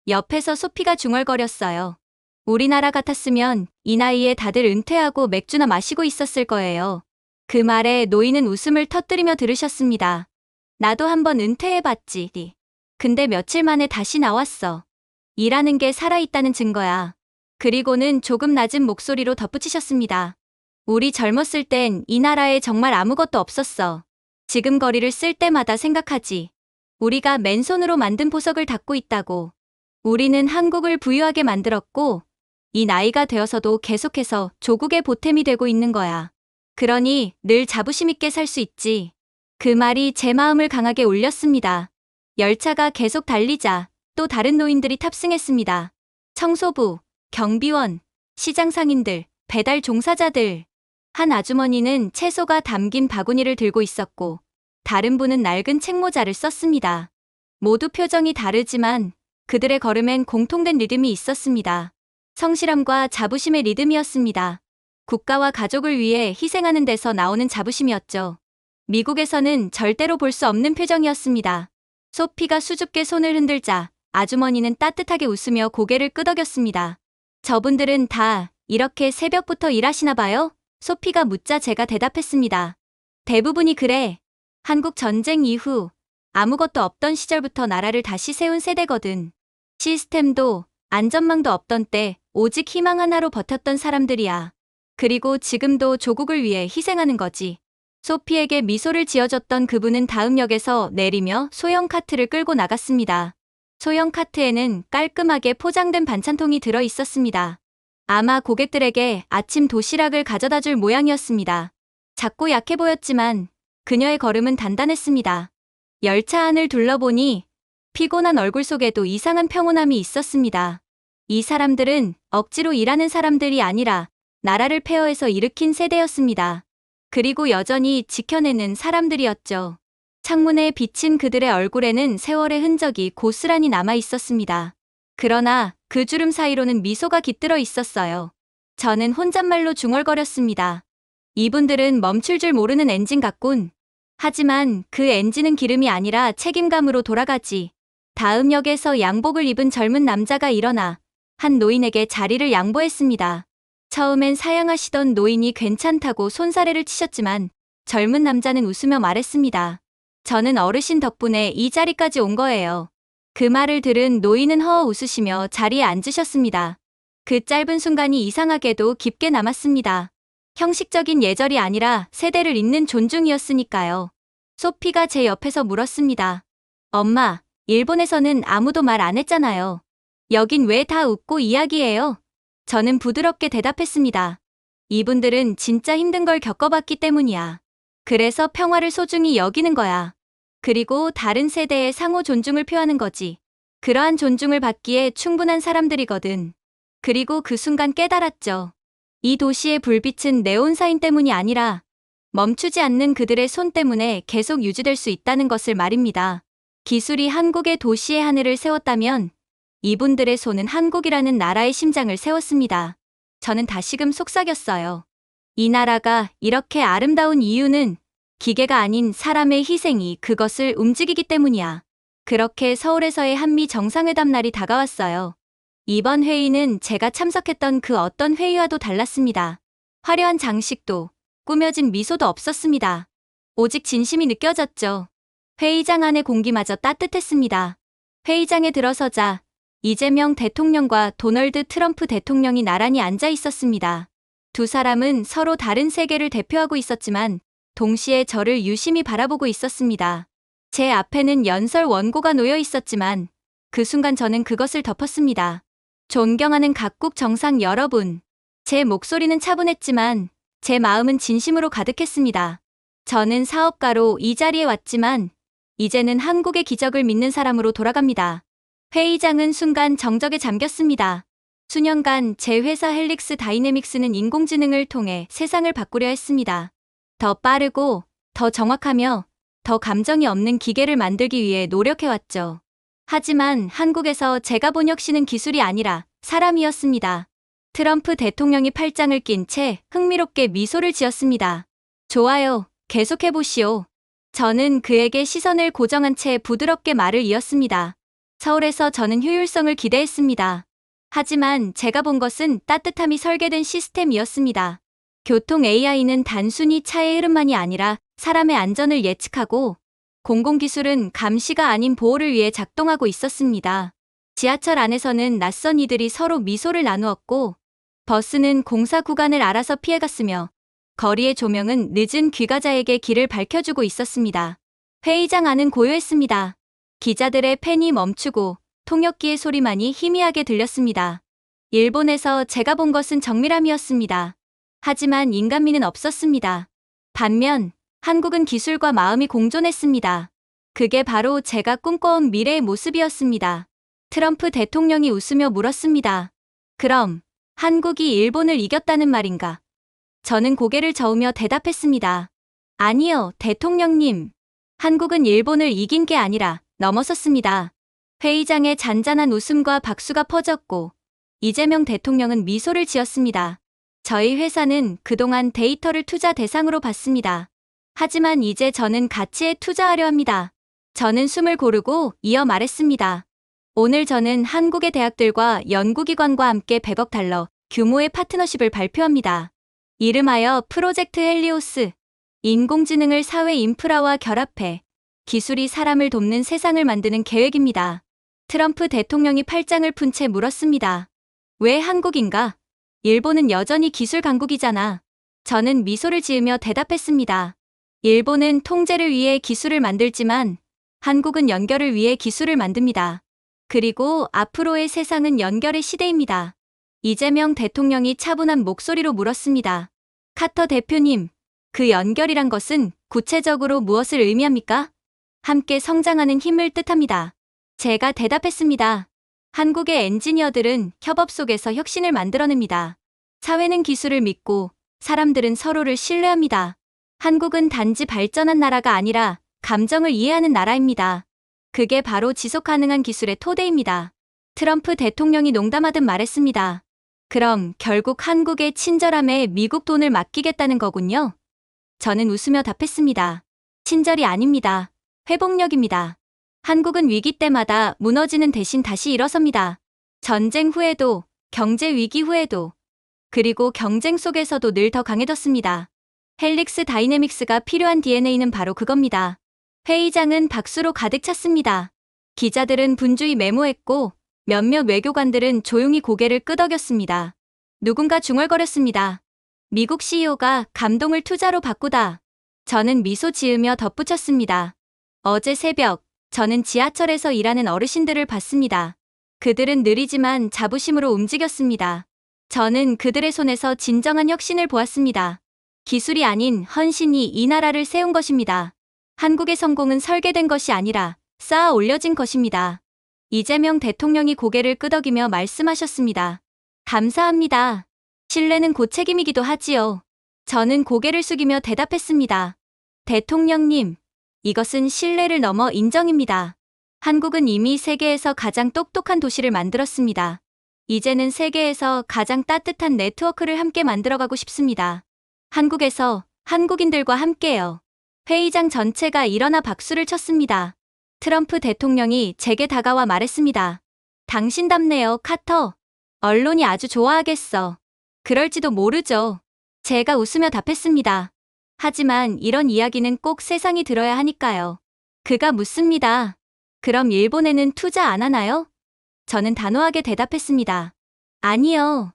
옆에서 소피가 중얼거렸어요. 우리나라 같았으면 이 나이에 다들 은퇴하고 맥주나 마시고 있었을 거예요. 그 말에 노인은 웃음을 터뜨리며 들으셨습니다. 나도 한번 은퇴해봤지. 근데 며칠 만에 다시 나왔어. 일하는 게 살아있다는 증거야. 그리고는 조금 낮은 목소리로 덧붙이셨습니다. 우리 젊었을 땐 이 나라에 정말 아무것도 없었어. 지금 거리를 쓸 때마다 생각하지. 우리가 맨손으로 만든 보석을 닦고 있다고. 우리는 한국을 부유하게 만들었고 이 나이가 되어서도 계속해서 조국의 보탬이 되고 있는 거야. 그러니 늘 자부심 있게 살 수 있지. 그 말이 제 마음을 강하게 울렸습니다. 열차가 계속 달리자 또 다른 노인들이 탑승했습니다. 청소부, 경비원, 시장 상인들, 배달 종사자들. 한 아주머니는 채소가 담긴 바구니를 들고 있었고 다른 분은 낡은 책모자를 썼습니다. 모두 표정이 다르지만 그들의 걸음엔 공통된 리듬이 있었습니다. 성실함과 자부심의 리듬이었습니다. 국가와 가족을 위해 희생하는 데서 나오는 자부심이었죠. 미국에서는 절대로 볼 수 없는 표정이었습니다. 소피가 수줍게 손을 흔들자 아주머니는 따뜻하게 웃으며 고개를 끄덕였습니다. 저분들은 다 이렇게 새벽부터 일하시나 봐요? 소피가 묻자 제가 대답했습니다. 대부분이 그래. 한국 전쟁 이후 아무것도 없던 시절부터 나라를 다시 세운 세대거든. 시스템도 안전망도 없던 때 오직 희망 하나로 버텼던 사람들이야. 그리고 지금도 조국을 위해 희생하는 거지. 소피에게 미소를 지어줬던 그분은 다음 역에서 내리며 소형 카트를 끌고 나갔습니다. 소형 카트에는 깔끔하게 포장된 반찬통이 들어 있었습니다. 아마 고객들에게 아침 도시락을 가져다 줄 모양이었습니다. 작고 약해 보였지만 그녀의 걸음은 단단했습니다. 열차 안을 둘러보니 피곤한 얼굴 속에도 이상한 평온함이 있었습니다. 이 사람들은 억지로 일하는 사람들이 아니라 나라를 폐허해서 일으킨 세대였습니다. 그리고 여전히 지켜내는 사람들이었죠. 창문에 비친 그들의 얼굴에는 세월의 흔적이 고스란히 남아 있었습니다. 그러나 그 주름 사이로는 미소가 깃들어 있었어요. 저는 혼잣말로 중얼거렸습니다. 이분들은 멈출 줄 모르는 엔진 같군. 하지만 그 엔진은 기름이 아니라 책임감으로 돌아가지. 다음 역에서 양복을 입은 젊은 남자가 일어나 한 노인에게 자리를 양보했습니다. 처음엔 사양하시던 노인이 괜찮다고 손사래를 치셨지만 젊은 남자는 웃으며 말했습니다. 저는 어르신 덕분에 이 자리까지 온 거예요. 그 말을 들은 노인은 허어 웃으시며 자리에 앉으셨습니다. 그 짧은 순간이 이상하게도 깊게 남았습니다. 형식적인 예절이 아니라 세대를 잇는 존중이었으니까요. 소피가 제 옆에서 물었습니다. 엄마, 일본에서는 아무도 말 안 했잖아요. 여긴 왜 다 웃고 이야기해요? 저는 부드럽게 대답했습니다. 이분들은 진짜 힘든 걸 겪어봤기 때문이야. 그래서 평화를 소중히 여기는 거야. 그리고 다른 세대의 상호 존중을 표하는 거지. 그러한 존중을 받기에 충분한 사람들이거든. 그리고 그 순간 깨달았죠. 이 도시의 불빛은 네온사인 때문이 아니라 멈추지 않는 그들의 손 때문에 계속 유지될 수 있다는 것을 말입니다. 기술이 한국의 도시의 하늘을 세웠다면 이분들의 손은 한국이라는 나라의 심장을 세웠습니다. 저는 다시금 속삭였어요. 이 나라가 이렇게 아름다운 이유는 기계가 아닌 사람의 희생이 그것을 움직이기 때문이야. 그렇게 서울에서의 한미 정상회담 날이 다가왔어요. 이번 회의는 제가 참석했던 그 어떤 회의와도 달랐습니다. 화려한 장식도, 꾸며진 미소도 없었습니다. 오직 진심이 느껴졌죠. 회의장 안의 공기마저 따뜻했습니다. 회의장에 들어서자 이재명 대통령과 도널드 트럼프 대통령이 나란히 앉아 있었습니다. 두 사람은 서로 다른 세계를 대표하고 있었지만 동시에 저를 유심히 바라보고 있었습니다. 제 앞에는 연설 원고가 놓여 있었지만 그 순간 저는 그것을 덮었습니다. 존경하는 각국 정상 여러분. 제 목소리는 차분했지만 제 마음은 진심으로 가득했습니다. 저는 사업가로 이 자리에 왔지만 이제는 한국의 기적을 믿는 사람으로 돌아갑니다. 회의장은 순간 정적에 잠겼습니다. 수년간 제 회사 헬릭스 다이내믹스는 인공지능을 통해 세상을 바꾸려 했습니다. 더 빠르고 더 정확하며 더 감정이 없는 기계를 만들기 위해 노력해왔죠. 하지만 한국에서 제가 본 혁신은 기술이 아니라 사람이었습니다. 트럼프 대통령이 팔짱을 낀 채 흥미롭게 미소를 지었습니다. 좋아요. 계속해보시오. 저는 그에게 시선을 고정한 채 부드럽게 말을 이었습니다. 서울에서 저는 효율성을 기대했습니다. 하지만 제가 본 것은 따뜻함이 설계된 시스템이었습니다. 교통 AI는 단순히 차의 흐름만이 아니라 사람의 안전을 예측하고 공공기술은 감시가 아닌 보호를 위해 작동하고 있었습니다. 지하철 안에서는 낯선 이들이 서로 미소를 나누었고 버스는 공사 구간을 알아서 피해갔으며 거리의 조명은 늦은 귀가자에게 길을 밝혀주고 있었습니다. 회의장 안은 고요했습니다. 기자들의 펜이 멈추고 통역기의 소리만이 희미하게 들렸습니다. 일본에서 제가 본 것은 정밀함이었습니다. 하지만 인간미는 없었습니다. 반면 한국은 기술과 마음이 공존했습니다. 그게 바로 제가 꿈꿔온 미래의 모습이었습니다. 트럼프 대통령이 웃으며 물었습니다. 그럼 한국이 일본을 이겼다는 말인가? 저는 고개를 저으며 대답했습니다. 아니요, 대통령님. 한국은 일본을 이긴 게 아니라 넘어섰습니다. 회의장에 잔잔한 웃음과 박수가 퍼졌고 이재명 대통령은 미소를 지었습니다. 저희 회사는 그동안 데이터를 투자 대상으로 봤습니다. 하지만 이제 저는 가치에 투자하려 합니다. 저는 숨을 고르고 이어 말했습니다. 오늘 저는 한국의 대학들과 연구기관과 함께 100억 달러 규모의 파트너십을 발표합니다. 이름하여 프로젝트 헬리오스. 인공지능을 사회 인프라와 결합해 기술이 사람을 돕는 세상을 만드는 계획입니다. 트럼프 대통령이 팔짱을 푼 채 물었습니다. 왜 한국인가? 일본은 여전히 기술 강국이잖아. 저는 미소를 지으며 대답했습니다. 일본은 통제를 위해 기술을 만들지만 한국은 연결을 위해 기술을 만듭니다. 그리고 앞으로의 세상은 연결의 시대입니다. 이재명 대통령이 차분한 목소리로 물었습니다. 카터 대표님, 그 연결이란 것은 구체적으로 무엇을 의미합니까? 함께 성장하는 힘을 뜻합니다. 제가 대답했습니다. 한국의 엔지니어들은 협업 속에서 혁신을 만들어냅니다. 사회는 기술을 믿고 사람들은 서로를 신뢰합니다. 한국은 단지 발전한 나라가 아니라 감정을 이해하는 나라입니다. 그게 바로 지속 가능한 기술의 토대입니다. 트럼프 대통령이 농담하듯 말했습니다. 그럼 결국 한국의 친절함에 미국 돈을 맡기겠다는 거군요. 저는 웃으며 답했습니다. 친절이 아닙니다. 회복력입니다. 한국은 위기 때마다 무너지는 대신 다시 일어섭니다. 전쟁 후에도, 경제 위기 후에도, 그리고 경쟁 속에서도 늘 더 강해졌습니다. 헬릭스 다이내믹스가 필요한 DNA는 바로 그겁니다. 회의장은 박수로 가득 찼습니다. 기자들은 분주히 메모했고 몇몇 외교관들은 조용히 고개를 끄덕였습니다. 누군가 중얼거렸습니다. 미국 CEO가 감동을 투자로 바꾸다. 저는 미소 지으며 덧붙였습니다. 어제 새벽, 저는 지하철에서 일하는 어르신들을 봤습니다. 그들은 느리지만 자부심으로 움직였습니다. 저는 그들의 손에서 진정한 혁신을 보았습니다. 기술이 아닌 헌신이 이 나라를 세운 것입니다. 한국의 성공은 설계된 것이 아니라 쌓아 올려진 것입니다. 이재명 대통령이 고개를 끄덕이며 말씀하셨습니다. 감사합니다. 신뢰는 곧 책임이기도 하지요. 저는 고개를 숙이며 대답했습니다. 대통령님, 이것은 신뢰를 넘어 인정입니다. 한국은 이미 세계에서 가장 똑똑한 도시를 만들었습니다. 이제는 세계에서 가장 따뜻한 네트워크를 함께 만들어가고 싶습니다. 한국에서 한국인들과 함께요. 회의장 전체가 일어나 박수를 쳤습니다. 트럼프 대통령이 제게 다가와 말했습니다. 당신답네요, 카터. 언론이 아주 좋아하겠어. 그럴지도 모르죠. 제가 웃으며 답했습니다. 하지만 이런 이야기는 꼭 세상이 들어야 하니까요. 그가 묻습니다. 그럼 일본에는 투자 안 하나요? 저는 단호하게 대답했습니다. 아니요.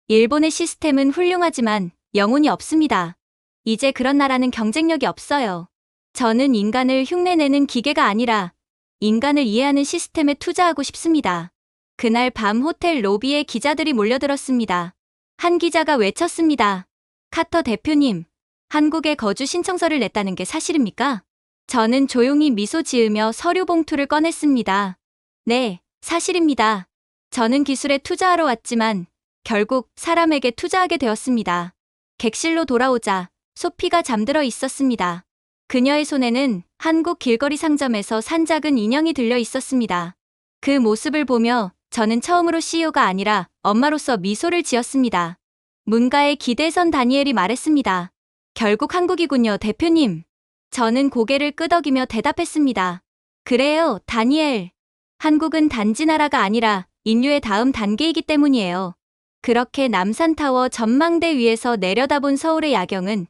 일본의 시스템은 훌륭하지만 영혼이 없습니다. 이제 그런 나라는 경쟁력이 없어요. 저는 인간을 흉내내는 기계가 아니라 인간을 이해하는 시스템에 투자하고 싶습니다. 그날 밤 호텔 로비에 기자들이 몰려들었습니다. 한 기자가 외쳤습니다. 카터 대표님, 한국에 거주 신청서를 냈다는 게 사실입니까? 저는 조용히 미소 지으며 서류 봉투를 꺼냈습니다. 네, 사실입니다. 저는 기술에 투자하러 왔지만 결국 사람에게 투자하게 되었습니다. 객실로 돌아오자 소피가 잠들어 있었습니다. 그녀의 손에는 한국 길거리 상점에서 산 작은 인형이 들려 있었습니다. 그 모습을 보며 저는 처음으로 CEO가 아니라 엄마로서 미소를 지었습니다. 문가에 기대선 다니엘이 말했습니다. 결국 한국이군요, 대표님. 저는 고개를 끄덕이며 대답했습니다. 그래요, 다니엘. 한국은 단지 나라가 아니라 인류의 다음 단계이기 때문이에요. 그렇게 남산타워 전망대 위에서 내려다본 서울의 야경은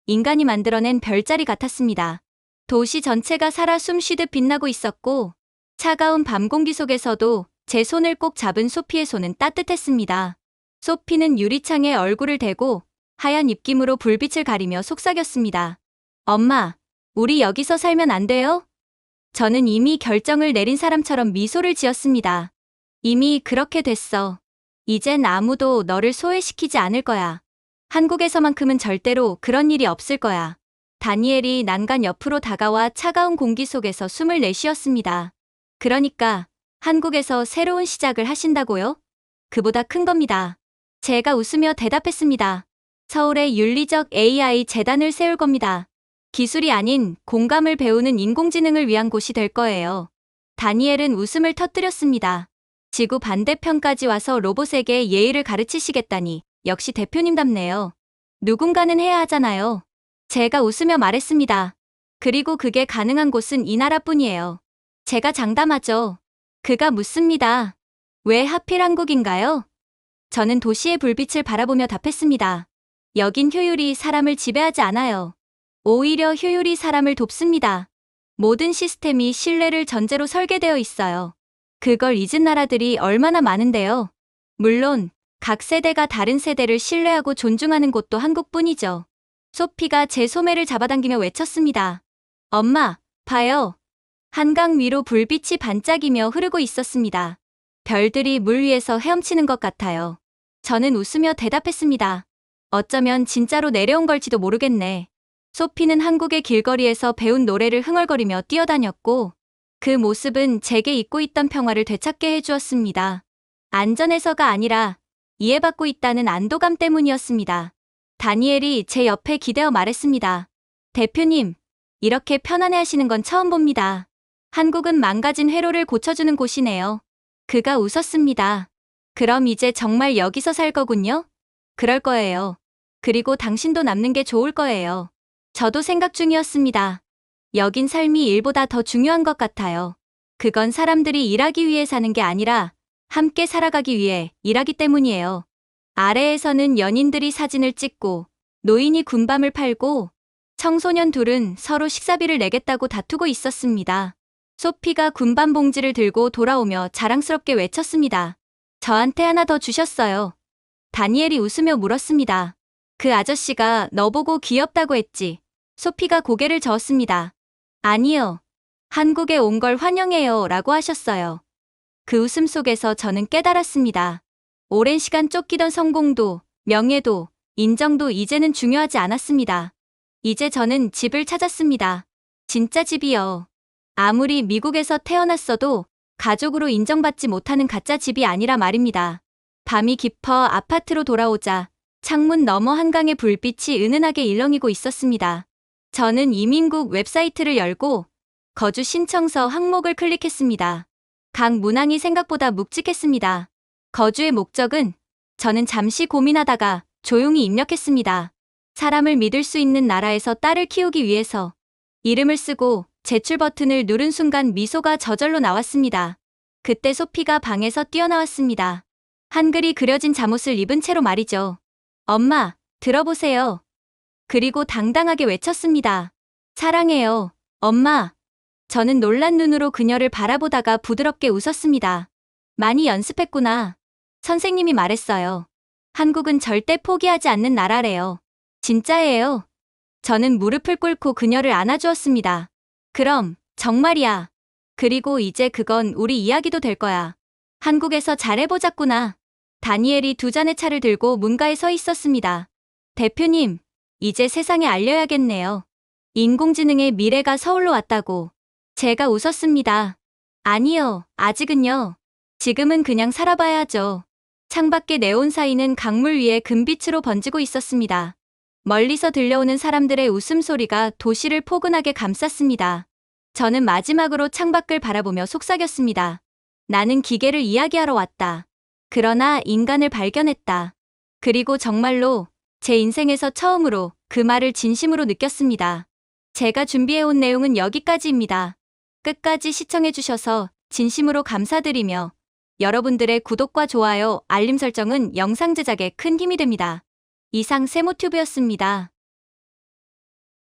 인간이 만들어낸 별자리 같았습니다. 도시 전체가 살아 숨쉬듯 빛나고 있었고 차가운 밤 공기 속에서도 제 손을 꼭 잡은 소피의 손은 따뜻했습니다. 소피는 유리창에 얼굴을 대고 하얀 입김으로 불빛을 가리며 속삭였습니다. 엄마, 우리 여기서 살면 안 돼요? 저는 이미 결정을 내린 사람처럼 미소를 지었습니다. 이미 그렇게 됐어. 이젠 아무도 너를 소외시키지 않을 거야. 한국에서만큼은 절대로 그런 일이 없을 거야. 다니엘이 난간 옆으로 다가와 차가운 공기 속에서 숨을 내쉬었습니다. 그러니까 한국에서 새로운 시작을 하신다고요? 그보다 큰 겁니다. 제가 웃으며 대답했습니다. 서울에 윤리적 AI 재단을 세울 겁니다. 기술이 아닌 공감을 배우는 인공지능을 위한 곳이 될 거예요. 다니엘은 웃음을 터뜨렸습니다. 지구 반대편까지 와서 로봇에게 예의를 가르치시겠다니 역시 대표님답네요. 누군가는 해야 하잖아요. 제가 웃으며 말했습니다. 그리고 그게 가능한 곳은 이 나라뿐이에요. 제가 장담하죠. 그가 묻습니다. 왜 하필 한국인가요? 저는 도시의 불빛을 바라보며 답했습니다. 여긴 효율이 사람을 지배하지 않아요. 오히려 효율이 사람을 돕습니다. 모든 시스템이 신뢰를 전제로 설계되어 있어요. 그걸 잊은 나라들이 얼마나 많은데요. 물론 각 세대가 다른 세대를 신뢰하고 존중하는 곳도 한국뿐이죠. 소피가 제 소매를 잡아당기며 외쳤습니다. 엄마, 봐요. 한강 위로 불빛이 반짝이며 흐르고 있었습니다. 별들이 물 위에서 헤엄치는 것 같아요. 저는 웃으며 대답했습니다. 어쩌면 진짜로 내려온 걸지도 모르겠네. 소피는 한국의 길거리에서 배운 노래를 흥얼거리며 뛰어다녔고 그 모습은 제게 잊고 있던 평화를 되찾게 해주었습니다. 안전해서가 아니라 이해받고 있다는 안도감 때문이었습니다. 다니엘이 제 옆에 기대어 말했습니다. 대표님, 이렇게 편안해하시는 건 처음 봅니다. 한국은 망가진 회로를 고쳐주는 곳이네요. 그가 웃었습니다. 그럼 이제 정말 여기서 살 거군요? 그럴 거예요. 그리고 당신도 남는 게 좋을 거예요. 저도 생각 중이었습니다. 여긴 삶이 일보다 더 중요한 것 같아요. 그건 사람들이 일하기 위해 사는 게 아니라 함께 살아가기 위해 일하기 때문이에요. 아래에서는 연인들이 사진을 찍고 노인이 군밤을 팔고 청소년 둘은 서로 식사비를 내겠다고 다투고 있었습니다. 소피가 군밤 봉지를 들고 돌아오며 자랑스럽게 외쳤습니다. 저한테 하나 더 주셨어요. 다니엘이 웃으며 물었습니다. 그 아저씨가 너보고 귀엽다고 했지. 소피가 고개를 저었습니다. 아니요. 한국에 온 걸 환영해요 라고 하셨어요. 그 웃음 속에서 저는 깨달았습니다. 오랜 시간 쫓기던 성공도, 명예도, 인정도 이제는 중요하지 않았습니다. 이제 저는 집을 찾았습니다. 진짜 집이요. 아무리 미국에서 태어났어도 가족으로 인정받지 못하는 가짜 집이 아니라 말입니다. 밤이 깊어 아파트로 돌아오자 창문 너머 한강의 불빛이 은은하게 일렁이고 있었습니다. 저는 이민국 웹사이트를 열고 거주 신청서 항목을 클릭했습니다. 각 문항이 생각보다 묵직했습니다. 거주의 목적은 저는 잠시 고민하다가 조용히 입력했습니다. 사람을 믿을 수 있는 나라에서 딸을 키우기 위해서 이름을 쓰고 제출 버튼을 누른 순간 미소가 저절로 나왔습니다. 그때 소피가 방에서 뛰어나왔습니다. 한글이 그려진 잠옷을 입은 채로 말이죠. 엄마, 들어보세요. 그리고 당당하게 외쳤습니다. 사랑해요, 엄마. 저는 놀란 눈으로 그녀를 바라보다가 부드럽게 웃었습니다. 많이 연습했구나. 선생님이 말했어요. 한국은 절대 포기하지 않는 나라래요. 진짜예요. 저는 무릎을 꿇고 그녀를 안아주었습니다. 그럼, 정말이야. 그리고 이제 그건 우리 이야기도 될 거야. 한국에서 잘해보자꾸나. 다니엘이 두 잔의 차를 들고 문가에 서 있었습니다. 대표님, 이제 세상에 알려야겠네요. 인공지능의 미래가 서울로 왔다고. 제가 웃었습니다. 아니요, 아직은요. 지금은 그냥 살아봐야죠. 창밖의 네온사인은 강물 위에 금빛으로 번지고 있었습니다. 멀리서 들려오는 사람들의 웃음소리가 도시를 포근하게 감쌌습니다. 저는 마지막으로 창밖을 바라보며 속삭였습니다. 나는 기계를 이야기하러 왔다. 그러나 인간을 발견했다. 그리고 정말로 제 인생에서 처음으로 그 말을 진심으로 느꼈습니다. 제가 준비해온 내용은 여기까지입니다. 끝까지 시청해주셔서 진심으로 감사드리며 여러분들의 구독과 좋아요, 알림 설정은 영상 제작에 큰 힘이 됩니다. 이상 세모튜브였습니다.